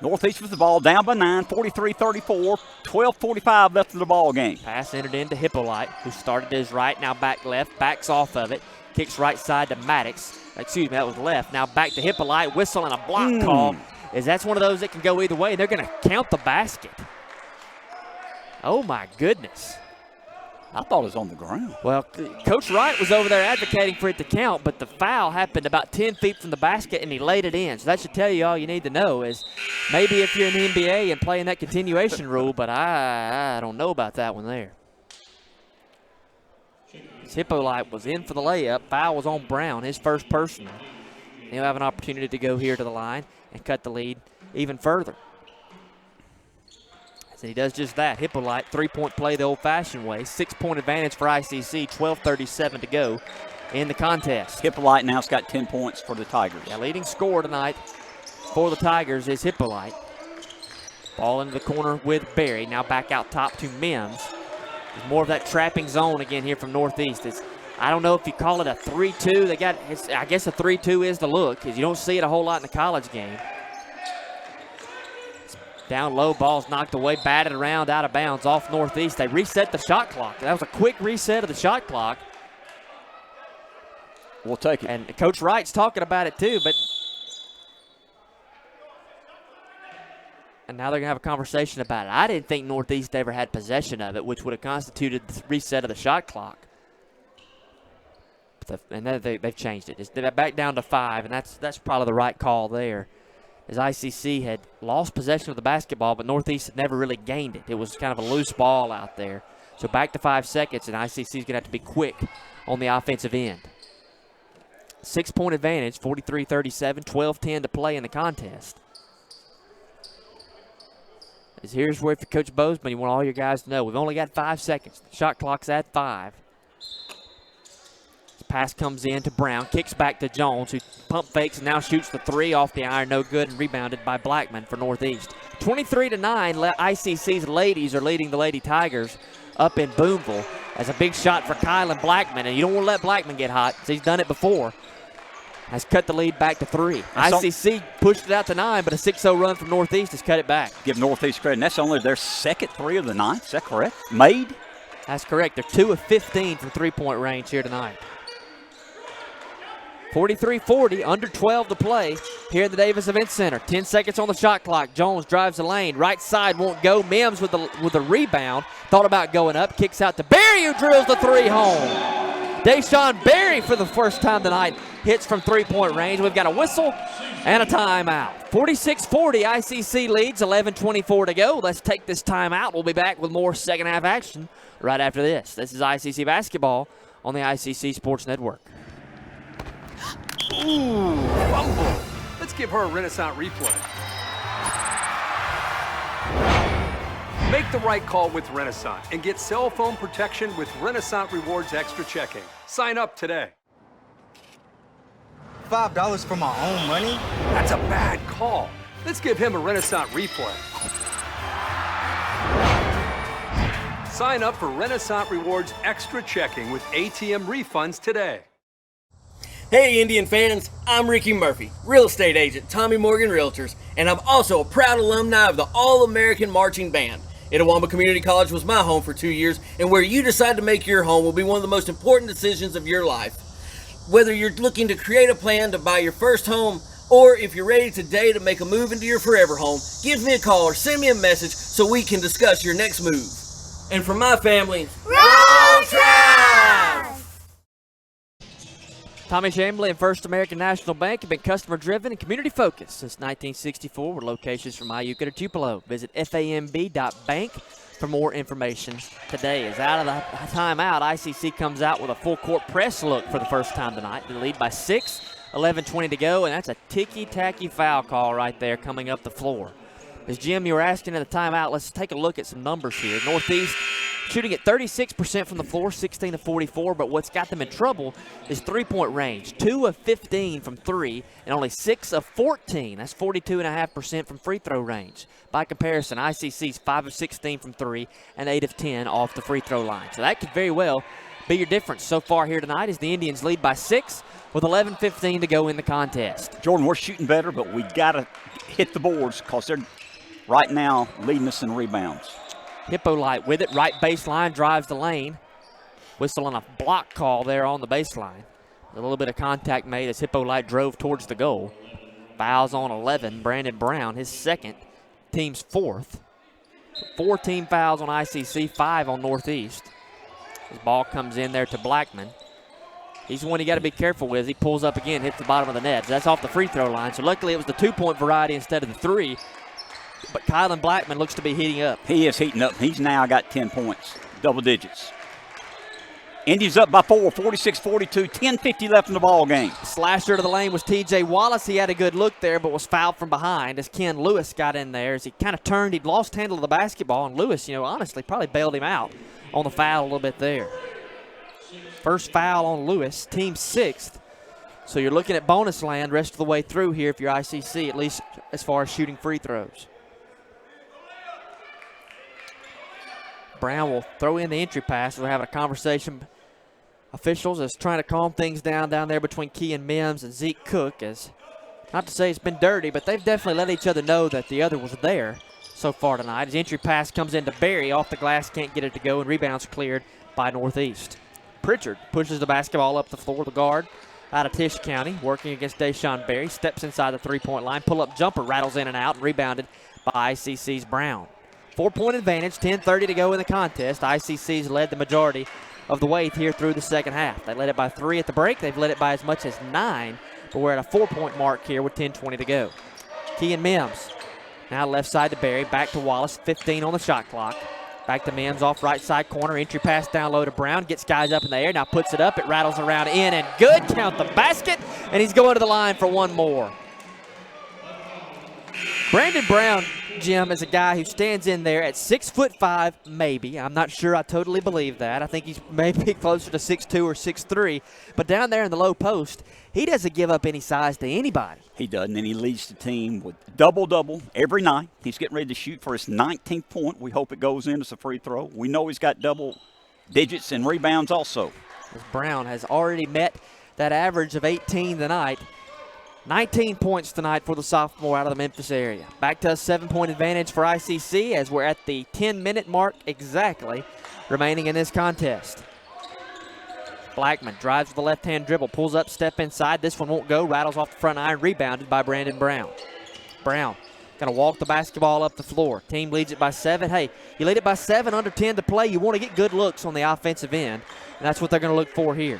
Northeast with the ball down by 9, 43-34, 12:45 left in the ball game. Pass entered into Hippolyte, who started to his right, now back left, backs off of it, kicks right side to Maddox. Excuse me, that was left. Now back to Hippolyte, whistle and a block call. As that's one of those that can go either way, and they're going to count the basket. Oh my goodness. I thought it was on the ground. Well, Coach Wright was over there advocating for it to count, but the foul happened about 10 feet from the basket, and he laid it in. So that should tell you all you need to know is maybe if you're in the NBA and playing that continuation rule, but I don't know about that one there. Hippolyte was in for the layup. Foul was on Brown, his first personal. He'll have an opportunity to go here to the line and cut the lead even further. And he does just that. Hippolyte, three-point play the old-fashioned way. 6-point advantage for ICC, 12:37 to go in the contest. Hippolyte now's got 10 points for the Tigers. Yeah, leading scorer tonight for the Tigers is Hippolyte. Ball into the corner with Berry. Now back out top to Mims. There's more of that trapping zone again here from Northeast. I don't know if you call it a 3-2. I guess a 3-2 is the look, because you don't see it a whole lot in the college game. Down low, ball's knocked away, batted around, out of bounds, off Northeast. They reset the shot clock. That was a quick reset of the shot clock. We'll take it. And Coach Wright's talking about it too, but and now they're going to have a conversation about it. I didn't think Northeast ever had possession of it, which would have constituted the reset of the shot clock. And they've changed it. They're back down to 5, and that's probably the right call there. As ICC had lost possession of the basketball, but Northeast had never really gained it. It was kind of a loose ball out there. So back to 5 seconds, and ICC is going to have to be quick on the offensive end. 6-point advantage, 43-37, 12-10 to play in the contest. As here's where, if you're Coach Bozeman, you want all your guys to know, we've only got 5 seconds. The shot clock's at 5. Pass comes in to Brown, kicks back to Jones, who pump fakes and now shoots the 3 off the iron, no good, and rebounded by Blackman for Northeast. 23-9, ICC's ladies are leading the Lady Tigers up in Boonville as a big shot for Kylan Blackman, and you don't want to let Blackman get hot, because he's done it before. Has cut the lead back to 3. ICC pushed it out to 9, but a 6-0 run from Northeast has cut it back. Give Northeast credit, and that's only their second 3 of the night. Is that correct? Made? That's correct. They're 2 of 15 from three-point range here tonight. 43-40, under 12 to play here at the Davis Event Center. 10 seconds on the shot clock. Jones drives the lane. Right side won't go. Mims with the rebound. Thought about going up. Kicks out to Berry, who drills the 3 home. Deshaun Berry, for the first time tonight, hits from three-point range. We've got a whistle and a timeout. 46-40, ICC leads, 11:24 to go. Let's take this timeout. We'll be back with more second-half action right after this. This is ICC basketball on the ICC Sports Network. Ooh, fumble. Let's give her a Renaissance replay. Make the right call with Renaissance and get cell phone protection with Renaissance Rewards Extra Checking. Sign up today. $5 for my own money? That's a bad call. Let's give him a Renaissance replay. Sign up for Renaissance Rewards Extra Checking with ATM refunds today. Hey Indian fans, I'm Ricky Murphy, real estate agent, Tommy Morgan Realtors, and I'm also a proud alumni of the All-American Marching Band. Itawamba Community College was my home for 2 years, and where you decide to make your home will be one of the most important decisions of your life. Whether you're looking to create a plan to buy your first home, or if you're ready today to make a move into your forever home, give me a call or send me a message so we can discuss your next move. And for my family, Roll Tide! Tommy Chambly and First American National Bank have been customer-driven and community-focused since 1964 with locations from Iuka to Tupelo. Visit famb.bank for more information today. As out of the timeout, ICC comes out with a full-court press look for the first time tonight. They lead by 6, 11:20 to go, and that's a ticky-tacky foul call right there coming up the floor. As Jim, you were asking at the timeout, let's take a look at some numbers here. Northeast shooting at 36% from the floor, 16 of 44, but what's got them in trouble is three-point range. 2 of 15 from 3 and only 6 of 14. That's 42.5% from free throw range. By comparison, ICC's 5 of 16 from 3 and 8 of 10 off the free throw line. So that could very well be your difference so far here tonight as the Indians lead by 6 with 11:15 to go in the contest. Jordan, we're shooting better, but we got to hit the boards because they're right now leading us in rebounds. Hippolyte with it, right baseline, drives the lane. Whistle on a block call there on the baseline. A little bit of contact made as Hippolyte drove towards the goal. Fouls on 11, Brandon Brown, his second, team's 4th. 4 team fouls on ICC, 5 on Northeast. His ball comes in there to Blackman. He's the one you got to be careful with. He pulls up again, hits the bottom of the net. That's off the free throw line. So luckily it was the 2-point variety instead of the 3. But Kylan Blackman looks to be heating up. He is heating up. He's now got 10 points, double digits. Indians up by 4, 46-42, 10:50 left in the ball game. Slasher to the lane was T.J. Wallace. He had a good look there, but was fouled from behind as Ken Lewis got in there. As he kind of turned, he'd lost handle of the basketball, and Lewis, honestly, probably bailed him out on the foul a little bit there. First foul on Lewis, team 6th. So you're looking at bonus land rest of the way through here if you're ICC, at least as far as shooting free throws. Brown will throw in the entry pass. We're having a conversation. Officials is trying to calm things down there between Kean Mims and Zeke Cook. As not to say it's been dirty, but they've definitely let each other know that the other was there so far tonight. His entry pass comes into Barry. Off the glass, can't get it to go, and rebounds cleared by Northeast. Pritchard pushes the basketball up the floor. The guard out of Tisch County, working against Deshaun Barry. Steps inside the three-point line. Pull-up jumper rattles in and out, and rebounded by ICC's Brown. 4-point advantage, 10:30 to go in the contest. ICC's led the majority of the way here through the second half. They led it by 3 at the break. They've led it by as much as 9, but we're at a 4-point mark here with 10:20 to go. Kean Mims now left side to Barry, back to Wallace, 15 on the shot clock. Back to Mims off right side corner. Entry pass down low to Brown. Gets guys up in the air. Now puts it up. It rattles around in and good. Count the basket. And he's going to the line for one more. Brandon Brown, Jim, is a guy who stands in there at 6'5", maybe. I'm not sure I totally believe that. I think he's maybe closer to 6'2" or 6'3". But down there in the low post, he doesn't give up any size to anybody. He doesn't, and he leads the team with double-double every night. He's getting ready to shoot for his 19th point. We hope it goes in as a free throw. We know he's got double digits and rebounds also. As Brown has already met that average of 18 tonight. 19 points tonight for the sophomore out of the Memphis area. Back to a 7-point advantage for ICC as we're at the 10-minute mark exactly remaining in this contest. Blackman drives with the left-hand dribble, pulls up, step inside. This one won't go, rattles off the front iron, rebounded by Brandon Brown. Brown going to walk the basketball up the floor. Team leads it by 7. Hey, you lead it by 7, under 10 to play. You want to get good looks on the offensive end, and that's what they're going to look for here.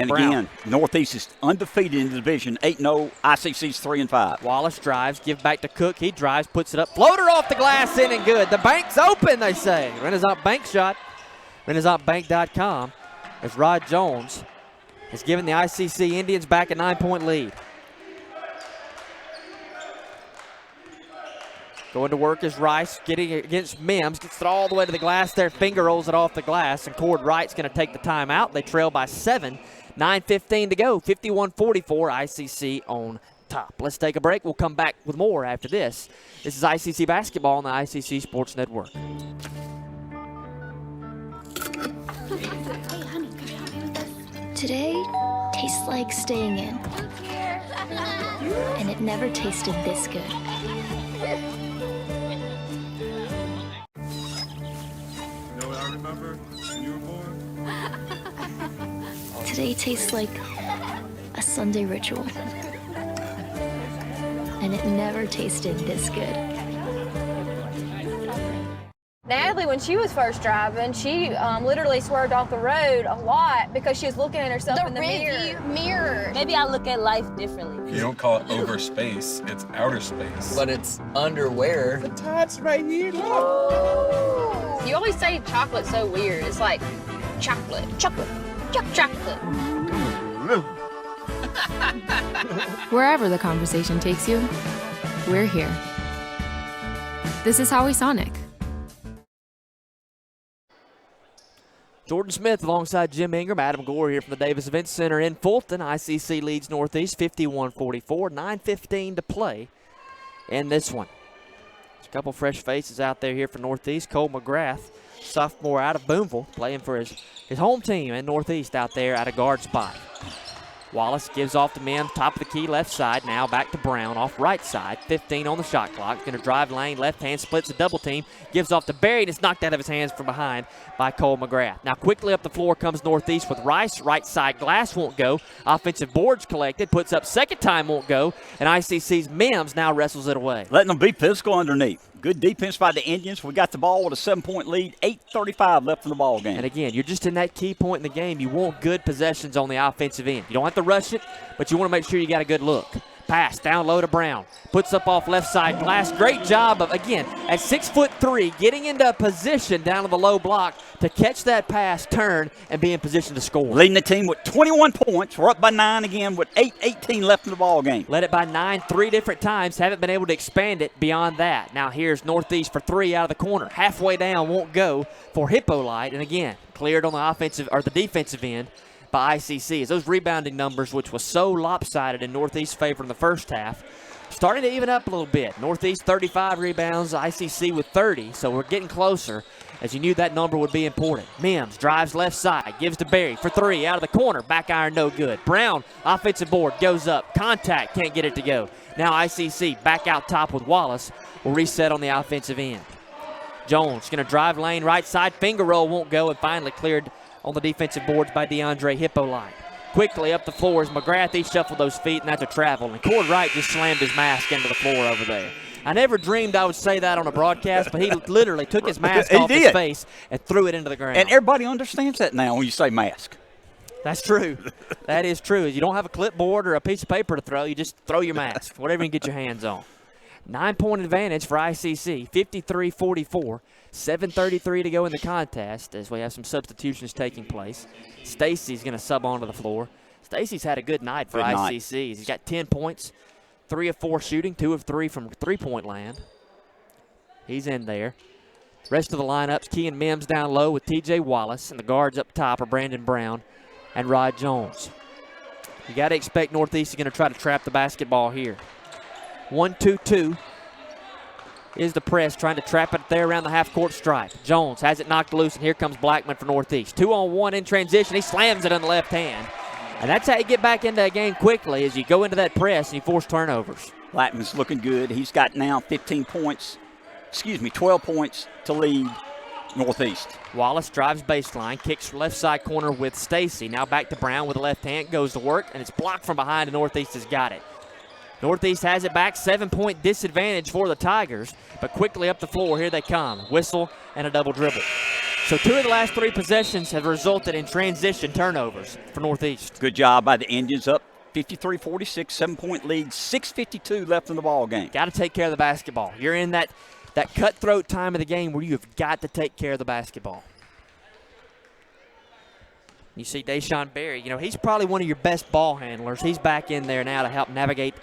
And Brown. again, Northeast is undefeated in the division, 8-0, ICC's 3-5. Wallace drives, give back to Cook. He drives, puts it up. Floater off the glass, in and good. The bank's open, they say. Renaissance Bank shot. RenaissanceBank.com as Rod Jones has given the ICC Indians back a 9-point lead. Going to work is Rice, getting against Mims. Gets it all the way to the glass there. Finger rolls it off the glass, and Cord Wright's going to take the timeout. They trail by 7. 9:15 to go. 51-44, ICC on top. Let's take a break. We'll come back with more after this. This is ICC basketball on the ICC Sports Network. Hey, honey, could you help me with this? Today tastes like staying in. And it never tasted this good. You know what I remember when you were born? Today tastes like a Sunday ritual. And it never tasted this good. Natalie, when she was first driving, she literally swerved off the road a lot because she was looking at herself in the mirror. Maybe I look at life differently. You don't call it over space, it's outer space. But it's underwear. The tab's right here, look. You always say chocolate's so weird. It's like chocolate. Wherever the conversation takes you, we're here. This is Howie Sonic. Jordan Smith alongside Jim Ingram, Adam Gore here from the Davis Event Center in Fulton. ICC leads Northeast 51-44, 9:15 to play in this one. There's a couple fresh faces out there here for Northeast. Cole McGrath, sophomore out of Boonville, playing for his home team in Northeast out there at a guard spot. Wallace gives off to Mims, top of the key, left side. Now back to Brown, off right side. 15 on the shot clock. Going to drive lane, left hand, splits a double team. Gives off to Barry, and it's knocked out of his hands from behind by Cole McGrath. Now quickly up the floor comes Northeast with Rice. Right side glass won't go. Offensive boards collected. Puts up second time, won't go. And ICC's Mims now wrestles it away. Letting them be physical underneath. Good defense by the Indians. We got the ball with a 7-point lead, 8:35 left in the ball game. And again, you're just in that key point in the game. You want good possessions on the offensive end. You don't have to rush it, but you want to make sure you got a good look. Pass down low to Brown. Puts up off left side glass. Great job of, again, at 6'3", getting into a position down to the low block to catch that pass, turn, and be in position to score. Leading the team with 21 points. We're up by 9 again with 8:18 left in the ball game. Led it by 9 3 different times. Haven't been able to expand it beyond that. Now here's Northeast for 3 out of the corner. Halfway down, won't go for Hippolyte. And again, cleared on the offensive or the defensive end by ICC. As those rebounding numbers, which was so lopsided in Northeast's favor in the first half, starting to even up a little bit. Northeast 35 rebounds, ICC with 30, so we're getting closer, as you knew that number would be important. Mims drives left side, gives to Berry for 3 out of the corner. Back iron, no good. Brown, offensive board, goes up. Contact, can't get it to go. Now ICC back out top with Wallace. Will reset on the offensive end. Jones going to drive lane right side. Finger roll won't go, and finally cleared on the defensive boards by Deandre Hippolyte. Quickly up the floor as McGrath, he shuffled those feet, and that's a travel. And Cord Wright just slammed his mask into the floor over there. I never dreamed I would say that on a broadcast, but he literally took his mask off his face and threw it into the ground. And everybody understands that now when you say mask. That's true. That is true. You don't have a clipboard or a piece of paper to throw. You just throw your mask, whatever you can get your hands on. 9-point advantage for ICC, 53-44. 7:33 to go in the contest as we have some substitutions taking place. Stacy's going to sub onto the floor. Stacy's had a good night for ICC. He's got 10 points, 3 of 4 shooting, 2 of 3 from three-point land. He's in there. Rest of the lineups, Key and Mims down low with TJ Wallace, and the guards up top are Brandon Brown and Rod Jones. You got to expect Northeast is going to try to trap the basketball here. 1-2-2. Is the press trying to trap it there around the half-court stripe. Jones has it knocked loose, and here comes Blackman for Northeast. 2-on-1 in transition. He slams it on the left hand. And that's how you get back into a game quickly, as you go into that press and you force turnovers. Blackman's looking good. He's got now 12 points to lead Northeast. Wallace drives baseline, kicks left side corner with Stacy. Now back to Brown with the left hand, goes to work, and it's blocked from behind, and Northeast has got it. Northeast has it back, 7-point disadvantage for the Tigers, but quickly up the floor, here they come. Whistle and a double dribble. So 2 of the last 3 possessions have resulted in transition turnovers for Northeast. Good job by the Indians, up 53-46, 7-point lead, 6:52 left in the ball game. Got to take care of the basketball. You're in that cutthroat time of the game where you've got to take care of the basketball. You see Deshaun Berry, he's probably one of your best ball handlers. He's back in there now to help navigate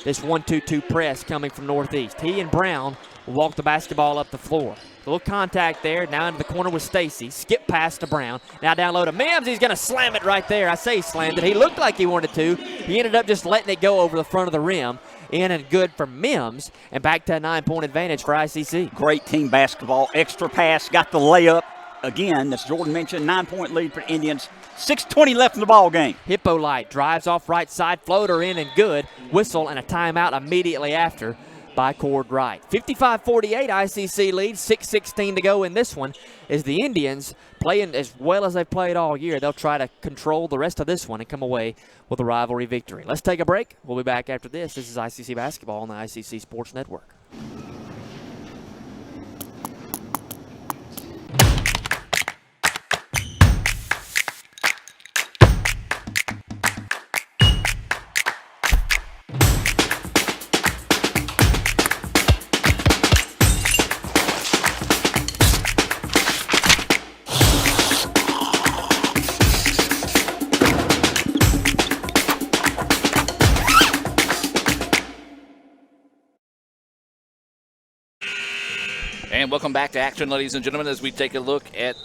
this 1-2-2 press coming from Northeast. He and Brown will walk the basketball up the floor. A little contact there, now into the corner with Stacy. Skip pass to Brown. Now down low to Mims. He's going to slam it right there. I say he slammed it. He looked like he wanted to. He ended up just letting it go over the front of the rim. In and good for Mims. And back to a 9-point advantage for ICC. Great team basketball. Extra pass. Got the layup. Again, as Jordan mentioned, 9-point lead for Indians. 6:20 left in the ball game. Hippolyte drives off right side, floater in and good. Whistle and a timeout immediately after by Cord Wright. 55-48 ICC lead, 6:16 to go in this one. As the Indians, playing as well as they've played all year, they'll try to control the rest of this one and come away with a rivalry victory. Let's take a break. We'll be back after this. This is ICC Basketball on the ICC Sports Network. And welcome back to action, ladies and gentlemen, as we take a look at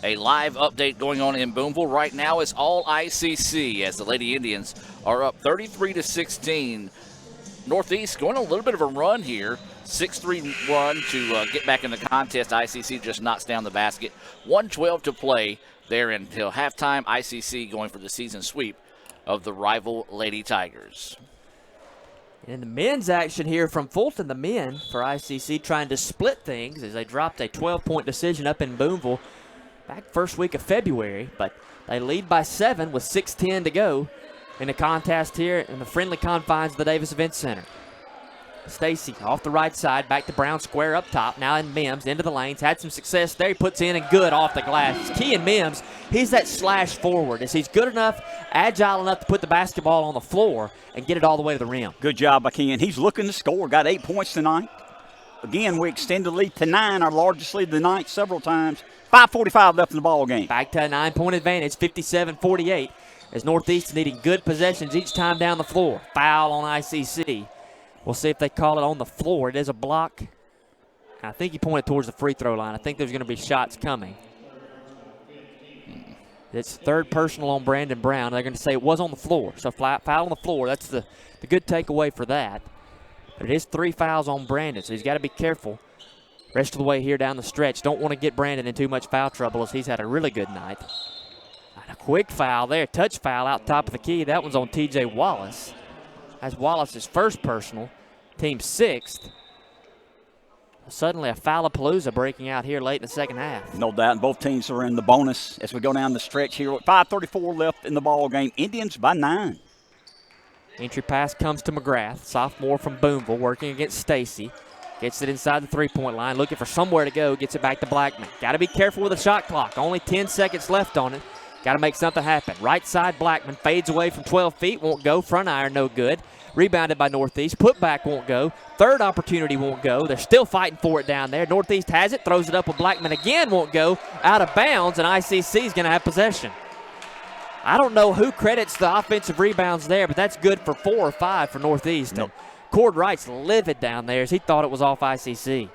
a live update going on in Boonville. Right now it's all ICC as the Lady Indians are up 33-16. Northeast going a little bit of a run here. 6-3 run to get back in the contest. ICC just knocks down the basket. 1:12 to play there until halftime. ICC going for the season sweep of the rival Lady Tigers. And the men's action here from Fulton, the men for ICC trying to split things as they dropped a 12-point decision up in Boonville back first week of February. But they lead by 7 with 6:10 to go in the contest here in the friendly confines of the Davis Event Center. Stacy off the right side, back to Brown square up top. Now in Mims, into the lanes, had some success there. He puts in and good off the glass. Key in Mims, he's that slash forward. He's good enough, agile enough to put the basketball on the floor and get it all the way to the rim. Good job by Ken. He's looking to score. Got 8 points tonight. Again, we extend the lead to 9, our largest lead of the night several times. 5:45 left in the ball game. Back to a 9-point advantage, 57-48, as Northeast needing good possessions each time down the floor. Foul on ICC. We'll see if they call it on the floor. It is a block. I think he pointed towards the free throw line. I think there's going to be shots coming. It's third personal on Brandon Brown. They're going to say it was on the floor. So foul on the floor. That's the good takeaway for that. But it is 3 fouls on Brandon, so he's got to be careful. Rest of the way here down the stretch. Don't want to get Brandon in too much foul trouble as he's had a really good night. And a quick foul there. Touch foul out top of the key. That one's on T.J. Wallace. That's Wallace's first personal, team 6th. Suddenly a foulapalooza breaking out here late in the second half. No doubt, and both teams are in the bonus as we go down the stretch here. 5:34 left in the ball game. Indians by 9. Entry pass comes to McGrath, sophomore from Boonville, working against Stacy. Gets it inside the three-point line, looking for somewhere to go, gets it back to Blackman. Got to be careful with the shot clock. Only 10 seconds left on it. Got to make something happen. Right side, Blackman fades away from 12 feet, won't go. Front iron, no good. Rebounded by Northeast. Put back won't go. Third opportunity won't go. They're still fighting for it down there. Northeast has it, throws it up with Blackman again, won't go. Out of bounds, and ICC is going to have possession. I don't know who credits the offensive rebounds there, but that's good for 4 or 5 for Northeast. Nope. Cord Wright's livid down there as he thought it was off ICC.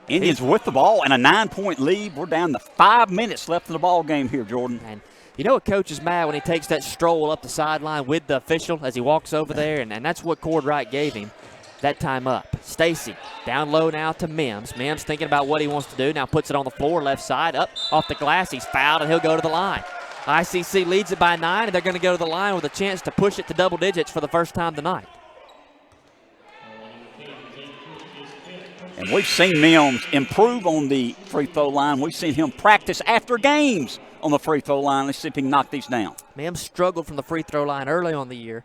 Indians with the ball and a 9-point lead. We're down to 5 minutes left in the ball game here, Jordan. And you know a coach is mad when he takes that stroll up the sideline with the official as he walks over there, and that's what Cord Wright gave him that time up. Stacy down low now to Mims. Mims thinking about what he wants to do. Now puts it on the floor, left side, up off the glass. He's fouled, and he'll go to the line. ICC leads it by 9, and they're going to go to the line with a chance to push it to double digits for the first time tonight. And we've seen Mims improve on the free throw line. We've seen him practice after games on the free throw line. Let's see if he can knock these down. Mims struggled from the free throw line early on the year.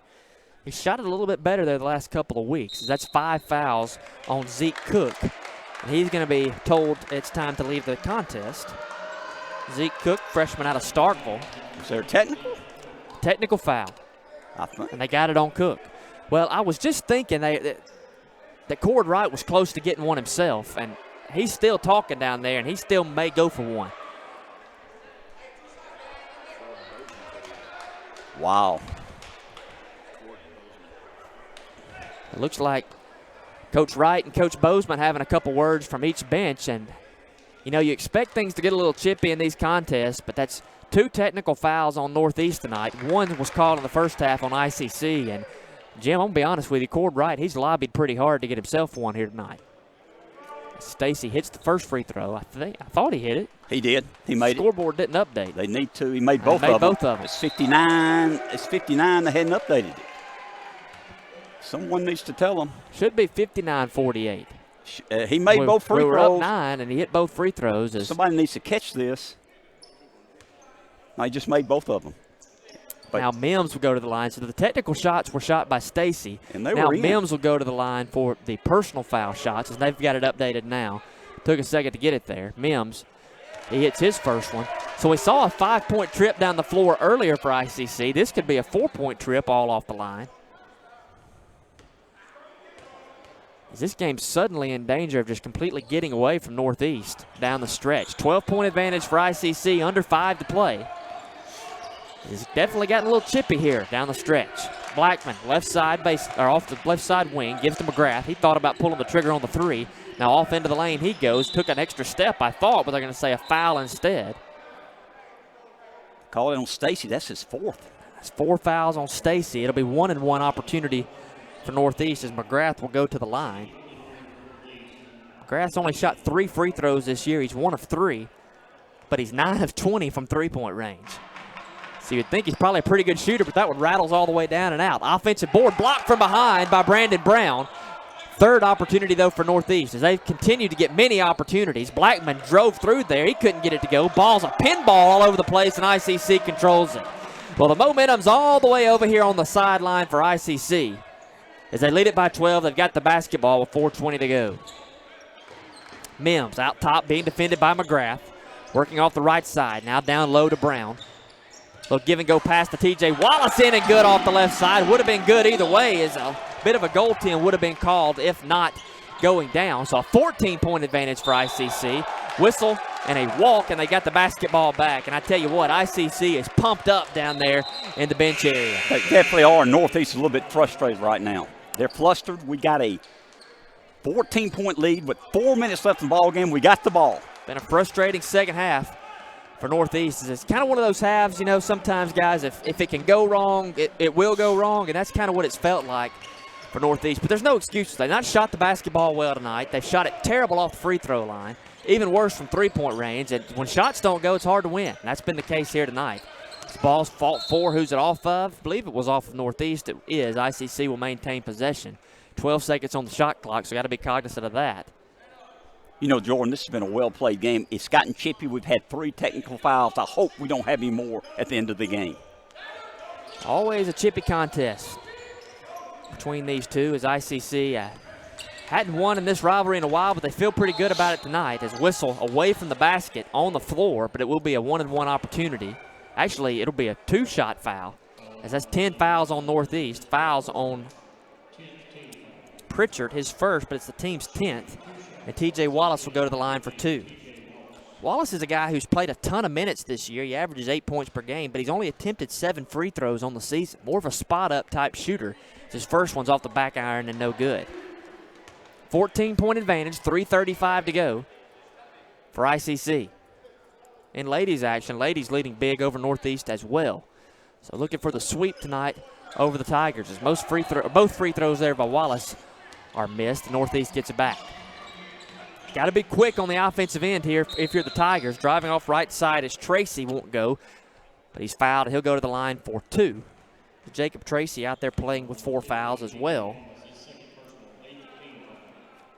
He shot it a little bit better there the last couple of weeks. That's 5 fouls on Zeke Cook. And he's going to be told it's time to leave the contest. Zeke Cook, freshman out of Starkville. Is there a technical? Technical foul. And they got it on Cook. Well, I was just thinking that Cord Wright was close to getting one himself, and he's still talking down there, and he still may go for one. Wow. It looks like Coach Wright and Coach Bozeman having a couple words from each bench, and you know, you expect things to get a little chippy in these contests, but that's 2 technical fouls on Northeast tonight. One was called in the first half on ICC, and Jim, I'm going to be honest with you, Cord Wright, he's lobbied pretty hard to get himself one here tonight. Stacy hits the first free throw. I thought he hit it. He did. He made it. Scoreboard didn't update. They need to. He made both of them. It's 59. It's 59. They hadn't updated it. Someone needs to tell them. Should be 59-48. He made both free throws. We were up 9, and he hit both free throws. Somebody needs to catch this. No, he just made both of them. But now Mims will go to the line. So the technical shots were shot by Stacy. And they now were in. Mims will go to the line for the personal foul shots, as they've got it updated now. Took a second to get it there. Mims, he hits his first one. So we saw a 5-point trip down the floor earlier for ICC. This could be a 4-point trip all off the line. Is this game suddenly in danger of just completely getting away from Northeast down the stretch? 12-point advantage for ICC, under 5 to play. He's definitely gotten a little chippy here down the stretch. Blackman, left side base, or off the left side wing, gives to McGrath. He thought about pulling the trigger on the 3. Now off into the lane he goes. Took an extra step, I thought, but they're going to say a foul instead. Call it on Stacy. That's his 4th. That's 4 fouls on Stacy. It'll be 1-and-1 opportunity for Northeast as McGrath will go to the line. McGrath's only shot 3 free throws this year. He's 1 of 3, but he's 9 of 20 from three-point range. So you'd think he's probably a pretty good shooter, but that one rattles all the way down and out. Offensive board blocked from behind by Brandon Brown. Third opportunity, though, for Northeast as they've continued to get many opportunities. Blackman drove through there. He couldn't get it to go. Ball's a pinball all over the place, and ICC controls it. Well, the momentum's all the way over here on the sideline for ICC. As they lead it by 12, they've got the basketball with 4:20 to go. Mims out top being defended by McGrath. Working off the right side. Now down low to Brown. Little give and go pass to T.J. Wallace in and good off the left side. Would have been good either way, as a bit of a goaltend would have been called if not going down. So a 14-point advantage for ICC. Whistle and a walk, and they got the basketball back. And I tell you what, ICC is pumped up down there in the bench area. They definitely are. Northeast is a little bit frustrated right now. They're flustered. We got a 14-point lead with 4 minutes left in the ball game. We got the ball. Been a frustrating second half for Northeast. It's kind of one of those halves, you know, sometimes, guys, if it can go wrong, it will go wrong, and that's kind of what it's felt like for Northeast. But there's no excuses. They've not shot the basketball well tonight. They've shot it terrible off the free throw line, even worse from three-point range. And when shots don't go, it's hard to win. And that's been the case here tonight. This ball's fault for. Who's it off of? I believe it was off of Northeast. It is. ICC will maintain possession. 12 seconds on the shot clock, so got to be cognizant of that. You know, Jordan, this has been a well-played game. It's gotten chippy. We've had 3 technical fouls. I hope we don't have any more at the end of the game. Always a chippy contest between these two, as ICC hadn't won in this rivalry in a while, but they feel pretty good about it tonight. As Whistle away from the basket on the floor, but it will be a 1-and-1 opportunity. Actually, it'll be a 2-shot foul, as that's 10 fouls on Northeast. Fouls on Pritchard, his first, but it's the team's 10th. And T.J. Wallace will go to the line for 2. Wallace is a guy who's played a ton of minutes this year. He averages 8 points per game, but he's only attempted 7 free throws on the season. More of a spot-up type shooter. His first one's off the back iron and no good. 14-point advantage, 3:35 to go for ICC. In ladies action, ladies leading big over Northeast as well. So looking for the sweep tonight over the Tigers, as both free throws there by Wallace are missed. Northeast gets it back. Got to be quick on the offensive end here if you're the Tigers. Driving off right side as Tracy won't go, but he's fouled. He'll go to the line for 2. Jacob Tracy out there playing with 4 fouls as well.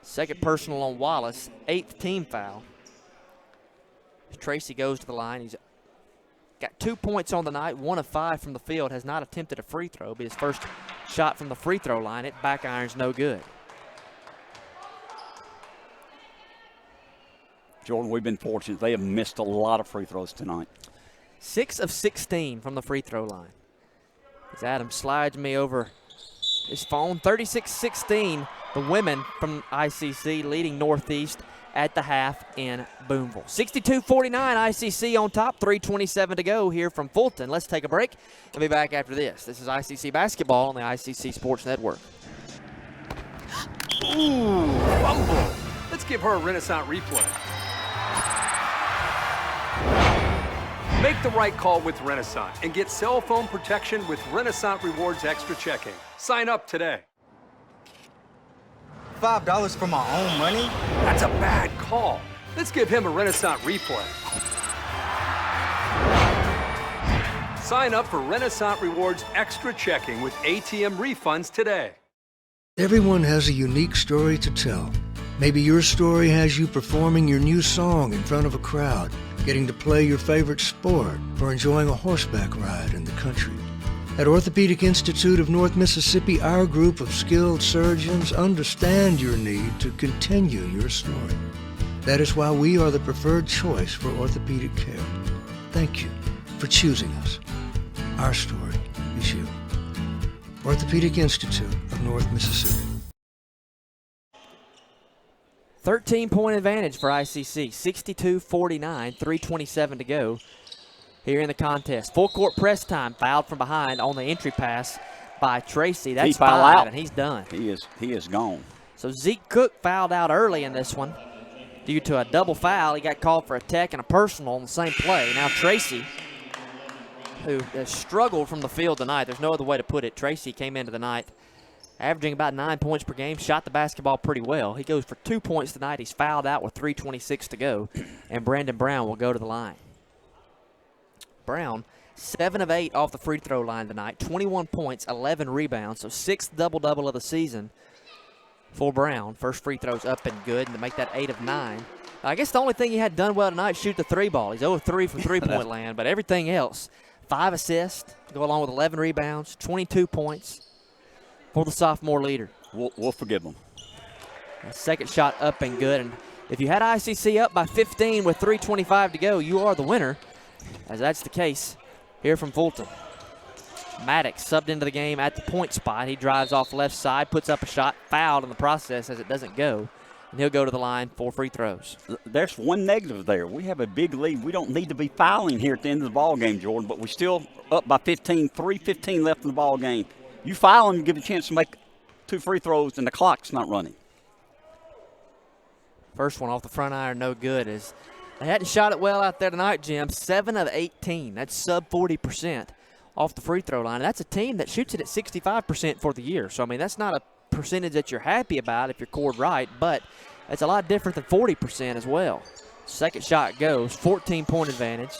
Second personal on Wallace, 8th team foul. As Tracy goes to the line, he's got 2 points on the night, 1 of 5 from the field, has not attempted a free throw, but his first shot from the free throw line, it back iron's no good. Jordan, we've been fortunate. They have missed a lot of free throws tonight. 6 of 16 from the free throw line. As Adam slides me over his phone, 36-16, the women from ICC leading Northeast at the half in Boonville. 62-49, ICC on top, 3:27 to go here from Fulton. Let's take a break and be back after this. This is ICC basketball on the ICC Sports Network. Ooh, fumble. Let's give her a Renaissance replay. Make the right call with Renaissance and get cell phone protection with Renaissance Rewards Extra Checking. Sign up today. $5 for my own money? That's a bad call. Let's give him a Renaissance replay. Sign up for Renaissance Rewards Extra Checking with ATM refunds today. Everyone has a unique story to tell. Maybe your story has you performing your new song in front of a crowd, getting to play your favorite sport, or enjoying a horseback ride in the country. At Orthopedic Institute of North Mississippi, our group of skilled surgeons understand your need to continue your story. That is why we are the preferred choice for orthopedic care. Thank you for choosing us. Our story is you. Orthopedic Institute of North Mississippi. 13-point advantage for ICC, 62-49, 3:27 to go here in the contest. Full court press time, fouled from behind on the entry pass by Tracy. That's 5, and he's done. He is gone. So Zeke Cook fouled out early in this one due to a double foul. He got called for a tech and a personal on the same play. Now Tracy, who has struggled from the field tonight, there's no other way to put it. Tracy came into the night averaging about 9 points per game, shot the basketball pretty well. He goes for 2 points tonight. He's fouled out with 3:26 to go, and Brandon Brown will go to the line. Brown, 7 of 8 off the free throw line tonight, 21 points, 11 rebounds, so 6th double-double of the season for Brown. First free throw's up and good, and to make that 8 of 9. I guess the only thing he had done well tonight, shoot the 3 ball. He's 0 of 3 from three-point land, but everything else, 5 assists, go along with 11 rebounds, 22 points. for the sophomore leader. We'll forgive them. Second shot up and good. And if you had ICC up by 15 with 3:25 to go, you are the winner, as that's the case here from Fulton. Maddox subbed into the game at the point spot. He drives off left side, puts up a shot, fouled in the process as it doesn't go. And he'll go to the line for free throws. There's one negative there. We have a big lead. We don't need to be fouling here at the end of the ball game, Jordan, but we're still up by 15, 3:15 left in the ball game. You foul them, you give a chance to make 2 free throws, and the clock's not running. First one off the front iron, no good. As they hadn't shot it well out there tonight, Jim. 7 of 18. That's sub 40% off the free throw line. And that's a team that shoots it at 65% for the year. So, I mean, that's not a percentage that you're happy about if you're scored right, but it's a lot different than 40% as well. Second shot goes, 14-point advantage.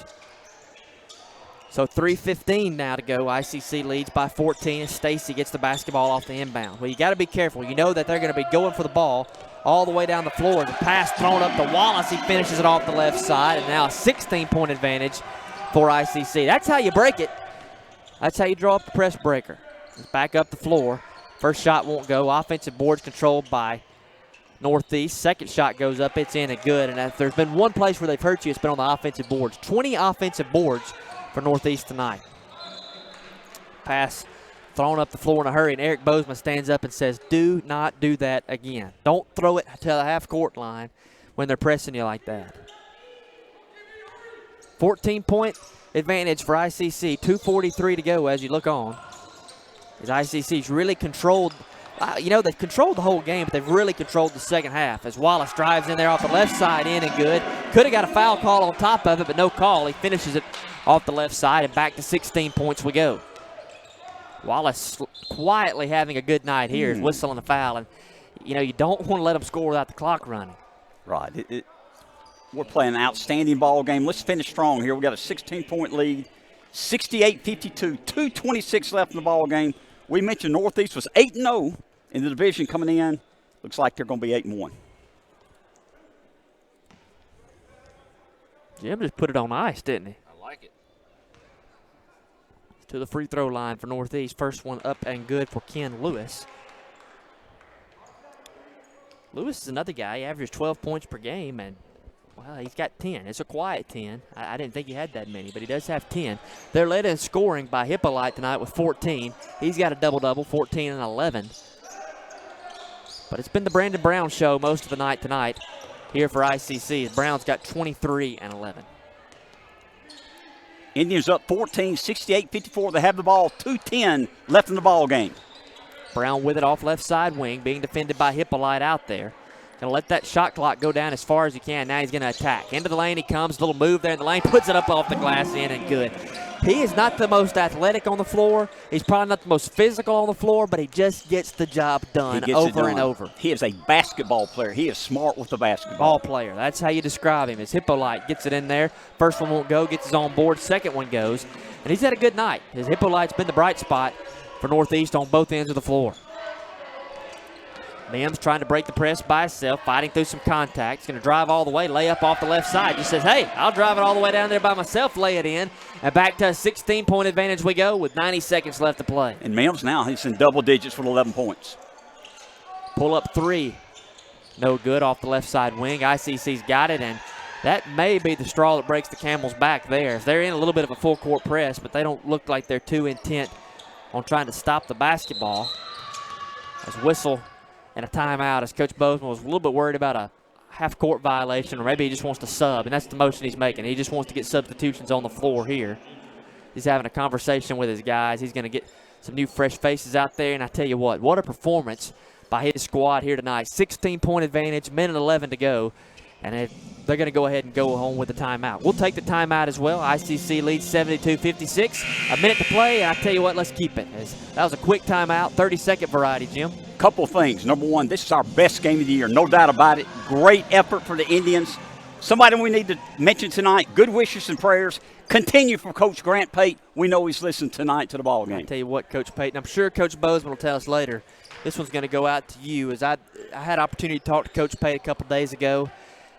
So 3:15 now to go. ICC leads by 14 as Stacy gets the basketball off the inbound. Well, you got to be careful. You know that they're going to be going for the ball all the way down the floor. The pass thrown up to Wallace. He finishes it off the left side, and now a 16-point advantage for ICC. That's how you break it. That's how you draw up the press breaker. Just back up the floor. First shot won't go. Offensive boards controlled by Northeast. Second shot goes up. It's in and good. And if there's been one place where they've hurt you, it's been on the offensive boards. 20 offensive boards for Northeast tonight. Pass thrown up the floor in a hurry, and Eric Bozeman stands up and says, do not do that again. Don't throw it to the half-court line when they're pressing you like that. 14-point advantage for ICC. 2:43 to go as you look on. As ICC's really controlled, they've controlled the whole game, but they've really controlled the second half. As Wallace drives in there off the left side, in and good. Could have got a foul call on top of it, but no call. He finishes it off the left side, and back to 16 points we go. Wallace quietly having a good night here, whistling a foul. And, you don't want to let them score without the clock running. Right. We're playing an outstanding ball game. Let's finish strong here. We got a 16-point lead, 68-52, 2:26 left in the ball game. We mentioned Northeast was 8-0 in the division coming in. Looks like they're going to be 8-1. Jim just put it on ice, didn't he? I like it. To the free throw line for Northeast. First one up and good for Ken Lewis. Lewis is another guy. He averages 12 points per game, and, well, he's got 10. It's a quiet 10. I didn't think he had that many, but he does have 10. They're led in scoring by Hippolyte tonight with 14. He's got a double-double, 14 and 11. But it's been the Brandon Brown show most of the night tonight here for ICC. Brown's got 23 and 11. Indians up 14, 68-54. They have the ball, 2:10 left in the ball game. Brown with it off left side wing, being defended by Hippolyte out there. Going to let that shot clock go down as far as he can. Now he's going to attack. Into the lane he comes. Little move there in the lane. Puts it up off the glass, in and good. He is not the most athletic on the floor. He's probably not the most physical on the floor, but he just gets the job done over and over. He is a basketball player. He is smart with the basketball. Ball player. That's how you describe him. As Hippolyte gets it in there. First one won't go. Gets his on board. Second one goes. And he's had a good night. His Hippolyte's been the bright spot for Northeast on both ends of the floor. Mims trying to break the press by himself, fighting through some contact. He's going to drive all the way, lay up off the left side. Just says, hey, I'll drive it all the way down there by myself, lay it in. And back to a 16-point advantage we go with 90 seconds left to play. And Mims now, he's in double digits with 11 points. Pull up three. No good off the left side wing. ICC's got it, and that may be the straw that breaks the camel's back there. They're in a little bit of a full court press, but they don't look like they're too intent on trying to stop the basketball. As whistle and a timeout, as Coach Bozeman was a little bit worried about a half-court violation, or maybe he just wants to sub, and that's the motion he's making. He just wants to get substitutions on the floor here. He's having a conversation with his guys. He's going to get some new fresh faces out there, and I tell you what a performance by his squad here tonight. 16-point advantage, minute 11 to go, and they're going to go ahead and go home with the timeout. We'll take the timeout as well. ICC leads 72-56. A minute to play, and I tell you what, let's keep it. That was a quick timeout, 30-second variety, Jim. Couple of things. Number one, this is our best game of the year, no doubt about it. Great effort for the Indians. Somebody we need to mention tonight, good wishes and prayers. Continue from Coach Grant Pate. We know he's listening tonight to the ball game. I tell you what, Coach Pate, and I'm sure Coach Bozeman will tell us later, this one's going to go out to you. As I had an opportunity to talk to Coach Pate a couple days ago,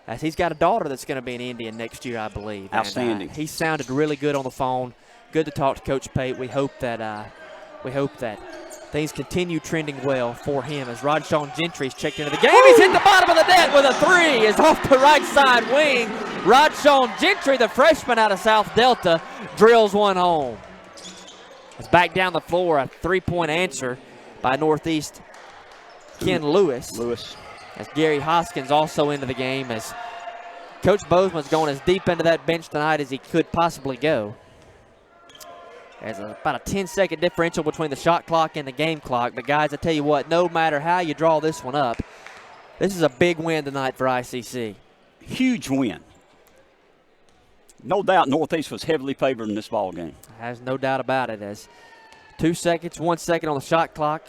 as he's got a daughter that's going to be an Indian next year, I believe. Outstanding. And, he sounded really good on the phone. Good to talk to Coach Pate. We hope that things continue trending well for him as Rodshon Gentry's checked into the game. He's hit the bottom of the net with a three. Is off the right side wing. Rodshon Gentry, the freshman out of South Delta, drills one home. It's back down the floor, a three-point answer by Northeast Ken Lewis. As Gary Hoskins also into the game, as Coach Bozeman's going as deep into that bench tonight as he could possibly go. There's about a 10-second differential between the shot clock and the game clock. But, guys, I tell you what, no matter how you draw this one up, this is a big win tonight for ICC. Huge win. No doubt Northeast was heavily favored in this ball game. There's no doubt about it. As 2 seconds, 1 second on the shot clock.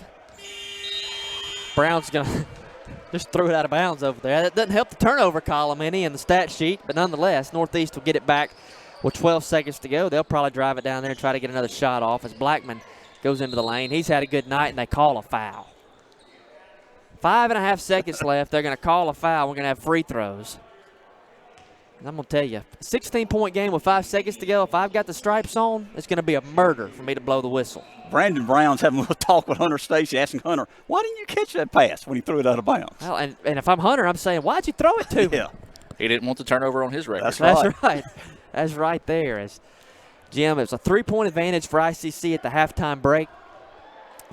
Brown's going to just throw it out of bounds over there. That doesn't help the turnover column any in the stat sheet, but nonetheless, Northeast will get it back with 12 seconds to go. They'll probably drive it down there and try to get another shot off as Blackman goes into the lane. He's had a good night, and they call a foul. 5.5 seconds left. They're going to call a foul. We're going to have free throws. And I'm going to tell you, a 16-point game with 5 seconds to go, if I've got the stripes on, it's going to be a murder for me to blow the whistle. Brandon Brown's having a little talk with Hunter Stacy, asking Hunter, why didn't you catch that pass when he threw it out of bounds? Well, and if I'm Hunter, I'm saying, why'd you throw it to me? Yeah. He didn't want the turnover on his record. That's right. That's right. That's right there. As Jim, it was a 3-point advantage for ICC at the halftime break.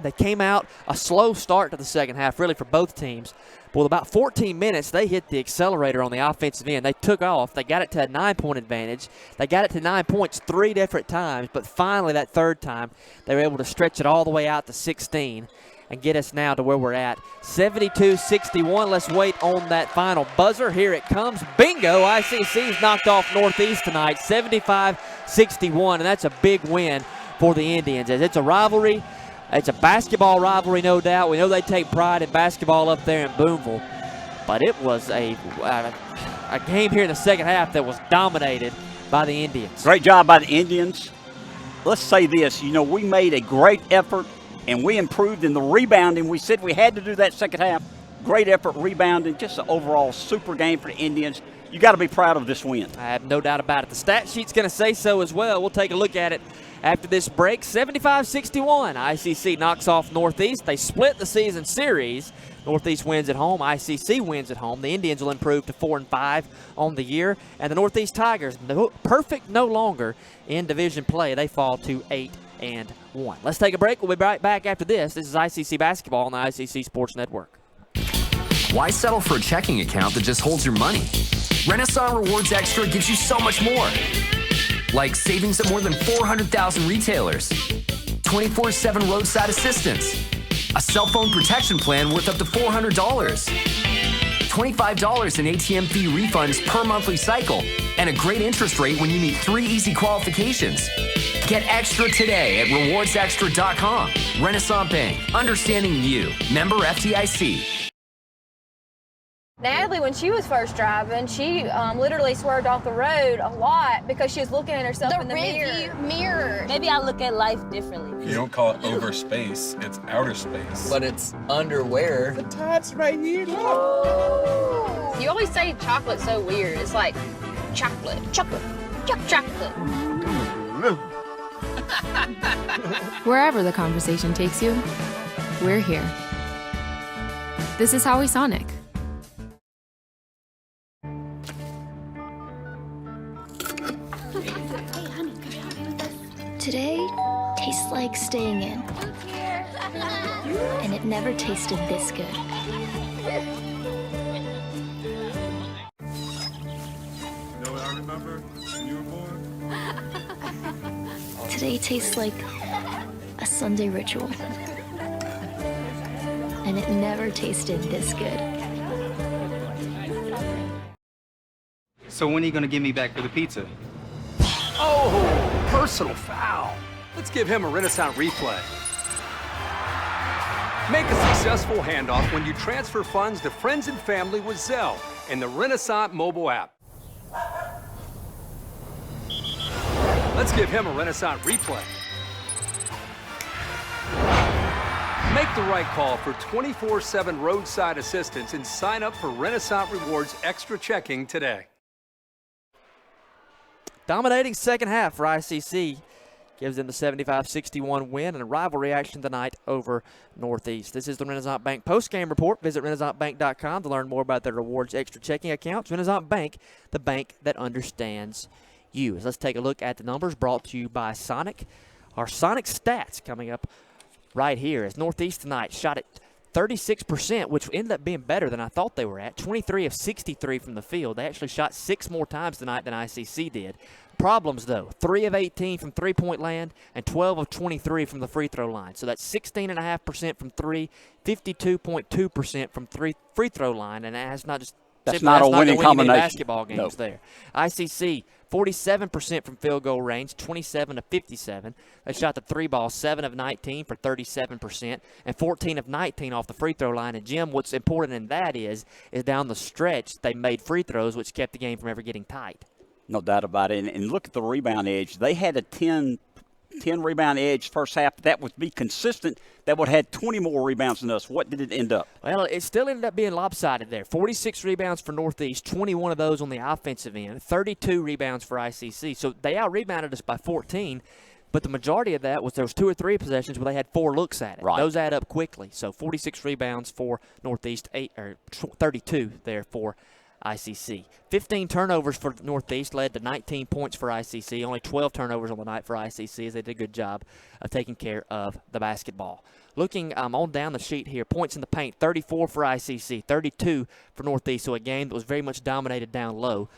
They came out a slow start to the second half, really, for both teams. But with about 14 minutes, they hit the accelerator on the offensive end. They took off. They got it to a 9-point advantage. They got it to 9 points 3 different times. But finally, that third time, they were able to stretch it all the way out to 16 and get us now to where we're at. 72-61. Let's wait on that final buzzer. Here it comes. Bingo! ICC's knocked off Northeast tonight, 75-61. And that's a big win for the Indians. As it's a rivalry. It's a basketball rivalry, no doubt. We know they take pride in basketball up there in Boonville. But it was a game here in the second half that was dominated by the Indians. Great job by the Indians. Let's say this. You know, we made a great effort, and we improved in the rebounding. We said we had to do that second half. Great effort rebounding. Just an overall super game for the Indians. You got to be proud of this win. I have no doubt about it. The stat sheet's going to say so as well. We'll take a look at it after this break. 75-61. ICC knocks off Northeast. They split the season series. Northeast wins at home. ICC wins at home. The Indians will improve to 4-5 on the year. And the Northeast Tigers, perfect no longer in division play. They fall to 8-1. Let's take a break. We'll be right back after this. This is ICC Basketball on the ICC Sports Network. Why settle for a checking account that just holds your money? Renaissance Rewards Extra gives you so much more. Like savings at more than 400,000 retailers, 24/7 roadside assistance, a cell phone protection plan worth up to $400, $25 in ATM fee refunds per monthly cycle, and a great interest rate when you meet 3 easy qualifications. Get extra today at rewardsextra.com. Renaissance Bank, understanding you. Member FDIC. Natalie, when she was first driving, she literally swerved off the road a lot because she was looking at herself in the mirror. Maybe I look at life differently. You don't call it over space, it's outer space. But it's underwear. The tab's right here, look. You always say chocolate's so weird. It's like chocolate. Wherever the conversation takes you, we're here. This is Howie Sonic. Today tastes like staying in. And it never tasted this good. You know what I remember when you were born? Today tastes like a Sunday ritual. And it never tasted this good. So when are you gonna give me back for the pizza? Oh, personal foul. Let's give him a Renaissance replay. Make a successful handoff when you transfer funds to friends and family with Zelle and the Renaissance mobile app. Let's give him a Renaissance replay. Make the right call for 24/7 roadside assistance and sign up for Renaissance Rewards Extra Checking today. Dominating second half for ICC. gives them the 75-61 win and a rivalry action tonight over Northeast. This is the Renaissance Bank postgame report. Visit RenaissanceBank.com to learn more about their rewards extra checking accounts. Renaissance Bank, the bank that understands you. Let's take a look at the numbers brought to you by Sonic. Our Sonic stats coming up right here as Northeast tonight shot at 36%, which ended up being better than I thought they were at. 23 of 63 from the field. They actually shot 6 more times tonight than ICC did. Problems, though, 3 of 18 from three-point land and 12 of 23 from the free throw line. So that's 16.5% from 3, 52.2% from free throw line, and that's not just that's not a winning combination. Basketball games there. ICC, 47% from field goal range, 27 of 57. They shot the three ball 7 of 19 for 37%, and 14 of 19 off the free throw line. And Jim, what's important in that is down the stretch they made free throws, which kept the game from ever getting tight. No doubt about it. And look at the rebound edge. They had a 10 rebound edge first half. That would be consistent. That would have had 20 more rebounds than us. What did it end up? Well, it still ended up being lopsided there. 46 rebounds for Northeast, 21 of those on the offensive end, 32 rebounds for ICC. So they out-rebounded us by 14, but the majority of that was there was 2 or 3 possessions where they had 4 looks at it. Right. Those add up quickly. So 46 rebounds for Northeast, 32 there for ICC. 15 turnovers for Northeast led to 19 points for ICC. Only 12 turnovers on the night for ICC as they did a good job of taking care of the basketball. Looking on down the sheet here, points in the paint, 34 for ICC, 32 for Northeast. So a game that was very much dominated down low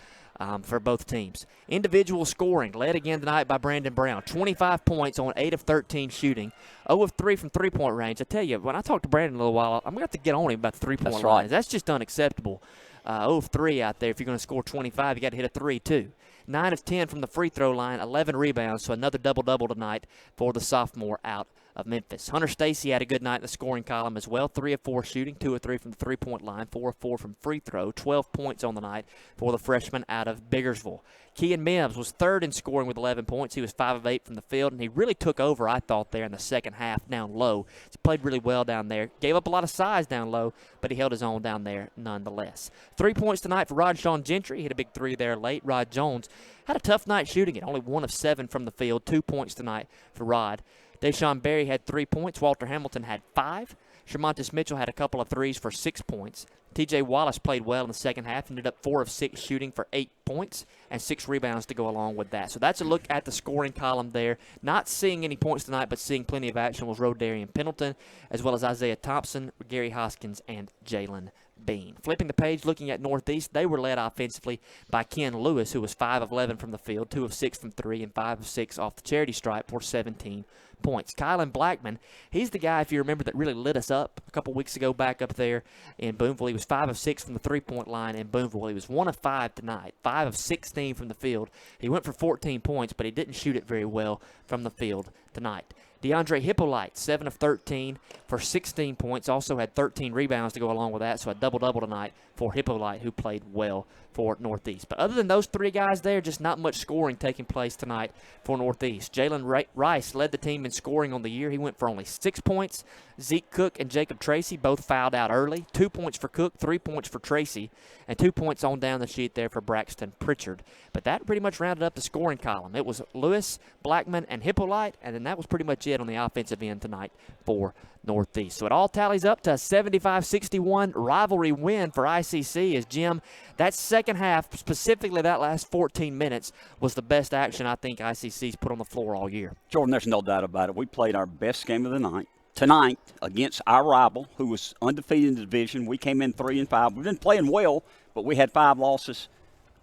for both teams. Individual scoring led again tonight by Brandon Brown. 25 points on 8 of 13 shooting. 0 of 3 from three-point range. I tell you, when I talk to Brandon a little while, I'm going to have to get on him about the three-point lines. Right. That's just unacceptable. 0 of 3 out there. If you're going to score 25, you got to hit a 3 too. 9 of 10 from the free throw line, 11 rebounds, so another double-double tonight for the sophomore out of Memphis. Hunter Stacy had a good night in the scoring column as well. 3 of 4 shooting, 2 of 3 from the three-point line, 4 of 4 from free throw, 12 points on the night for the freshman out of Biggersville. Kean Mims was third in scoring with 11 points. He was 5 of 8 from the field, and he really took over, I thought, there in the second half down low. He played really well down there. Gave up a lot of size down low, but he held his own down there nonetheless. 3 points tonight for Rod Sean Gentry. He hit a big 3 there late. Rod Jones had a tough night shooting it. Only 1 of 7 from the field. 2 points tonight for Rod. Deshaun Berry had 3 points. Walter Hamilton had 5. Shamontis Mitchell had a couple of threes for 6 points. T.J. Wallace played well in the second half, ended up 4 of 6 shooting for 8 points and 6 rebounds to go along with that. So that's a look at the scoring column there. Not seeing any points tonight, but seeing plenty of action was Rodarian Pendleton, as well as Isaiah Thompson, Gary Hoskins, and Jalen Bean. Flipping the page, looking at Northeast, they were led offensively by Ken Lewis, who was 5 of 11 from the field, 2 of 6 from 3, and 5 of 6 off the charity stripe for 17 points. Kylan Blackman, he's the guy, if you remember, that really lit us up a couple weeks ago back up there in Boonville. He was 5 of 6 from the three-point line in Boonville. He was 1 of 5 tonight, 5 of 16 from the field. He went for 14 points, but he didn't shoot it very well from the field tonight. Deandre Hippolyte, 7 of 13 for 16 points. Also had 13 rebounds to go along with that, so a double-double tonight for Hippolyte, who played well for Northeast. But other than those 3 guys there, just not much scoring taking place tonight for Northeast. Jalen Rice led the team in scoring on the year. He went for only 6 points. Zeke Cook and Jacob Tracy both fouled out early. 2 points for Cook, 3 points for Tracy, and 2 points on down the sheet there for Braxton Pritchard. But that pretty much rounded up the scoring column. It was Lewis, Blackman, and Hippolyte, and then that was pretty much it on the offensive end tonight for Northeast. So it all tallies up to a 75-61 rivalry win for ICC as Jim, that second half, specifically that last 14 minutes, was the best action I think ICC's put on the floor all year. Jordan, there's no doubt about it. We played our best game of the night tonight against our rival, who was undefeated in the division. We came in 3-5. We've been playing well, but we had 5 losses.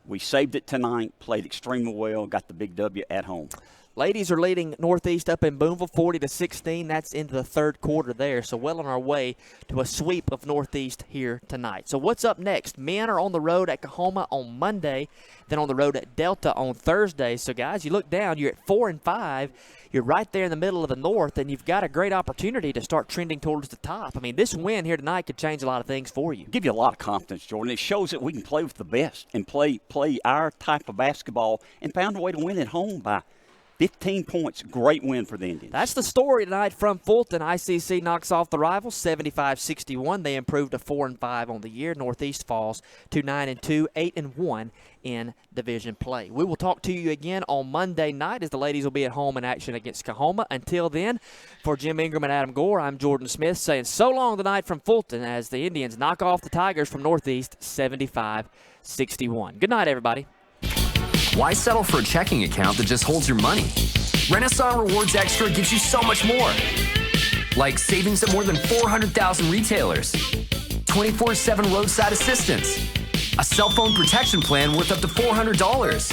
We saved it tonight, played extremely well, got the big W at home. Ladies are leading Northeast up in Boonville 40-16. That's into the third quarter there, so well on our way to a sweep of Northeast here tonight. So what's up next? Men are on the road at Coahoma on Monday, then on the road at Delta on Thursday. So, guys, you look down, you're at 4-5. You're right there in the middle of the North, and you've got a great opportunity to start trending towards the top. I mean, this win here tonight could change a lot of things for you. Give you a lot of confidence, Jordan. It shows that we can play with the best and play our type of basketball and found a way to win at home by 15 points, great win for the Indians. That's the story tonight from Fulton. ICC knocks off the rivals 75-61. They improved to 4-5 on the year. Northeast falls to 9-2, 8-1 in division play. We will talk to you again on Monday night as the ladies will be at home in action against Coahoma. Until then, for Jim Ingram and Adam Gore, I'm Jordan Smith saying so long tonight from Fulton as the Indians knock off the Tigers from Northeast 75-61. Good night, everybody. Why settle for a checking account that just holds your money? Renaissance Rewards Extra gives you so much more. Like savings at more than 400,000 retailers, 24/7 roadside assistance, a cell phone protection plan worth up to $400,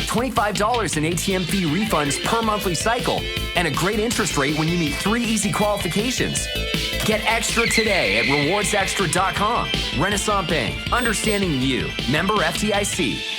$25 in ATM fee refunds per monthly cycle, and a great interest rate when you meet 3 easy qualifications. Get extra today at rewardsextra.com. Renaissance Bank, understanding you. Member FDIC.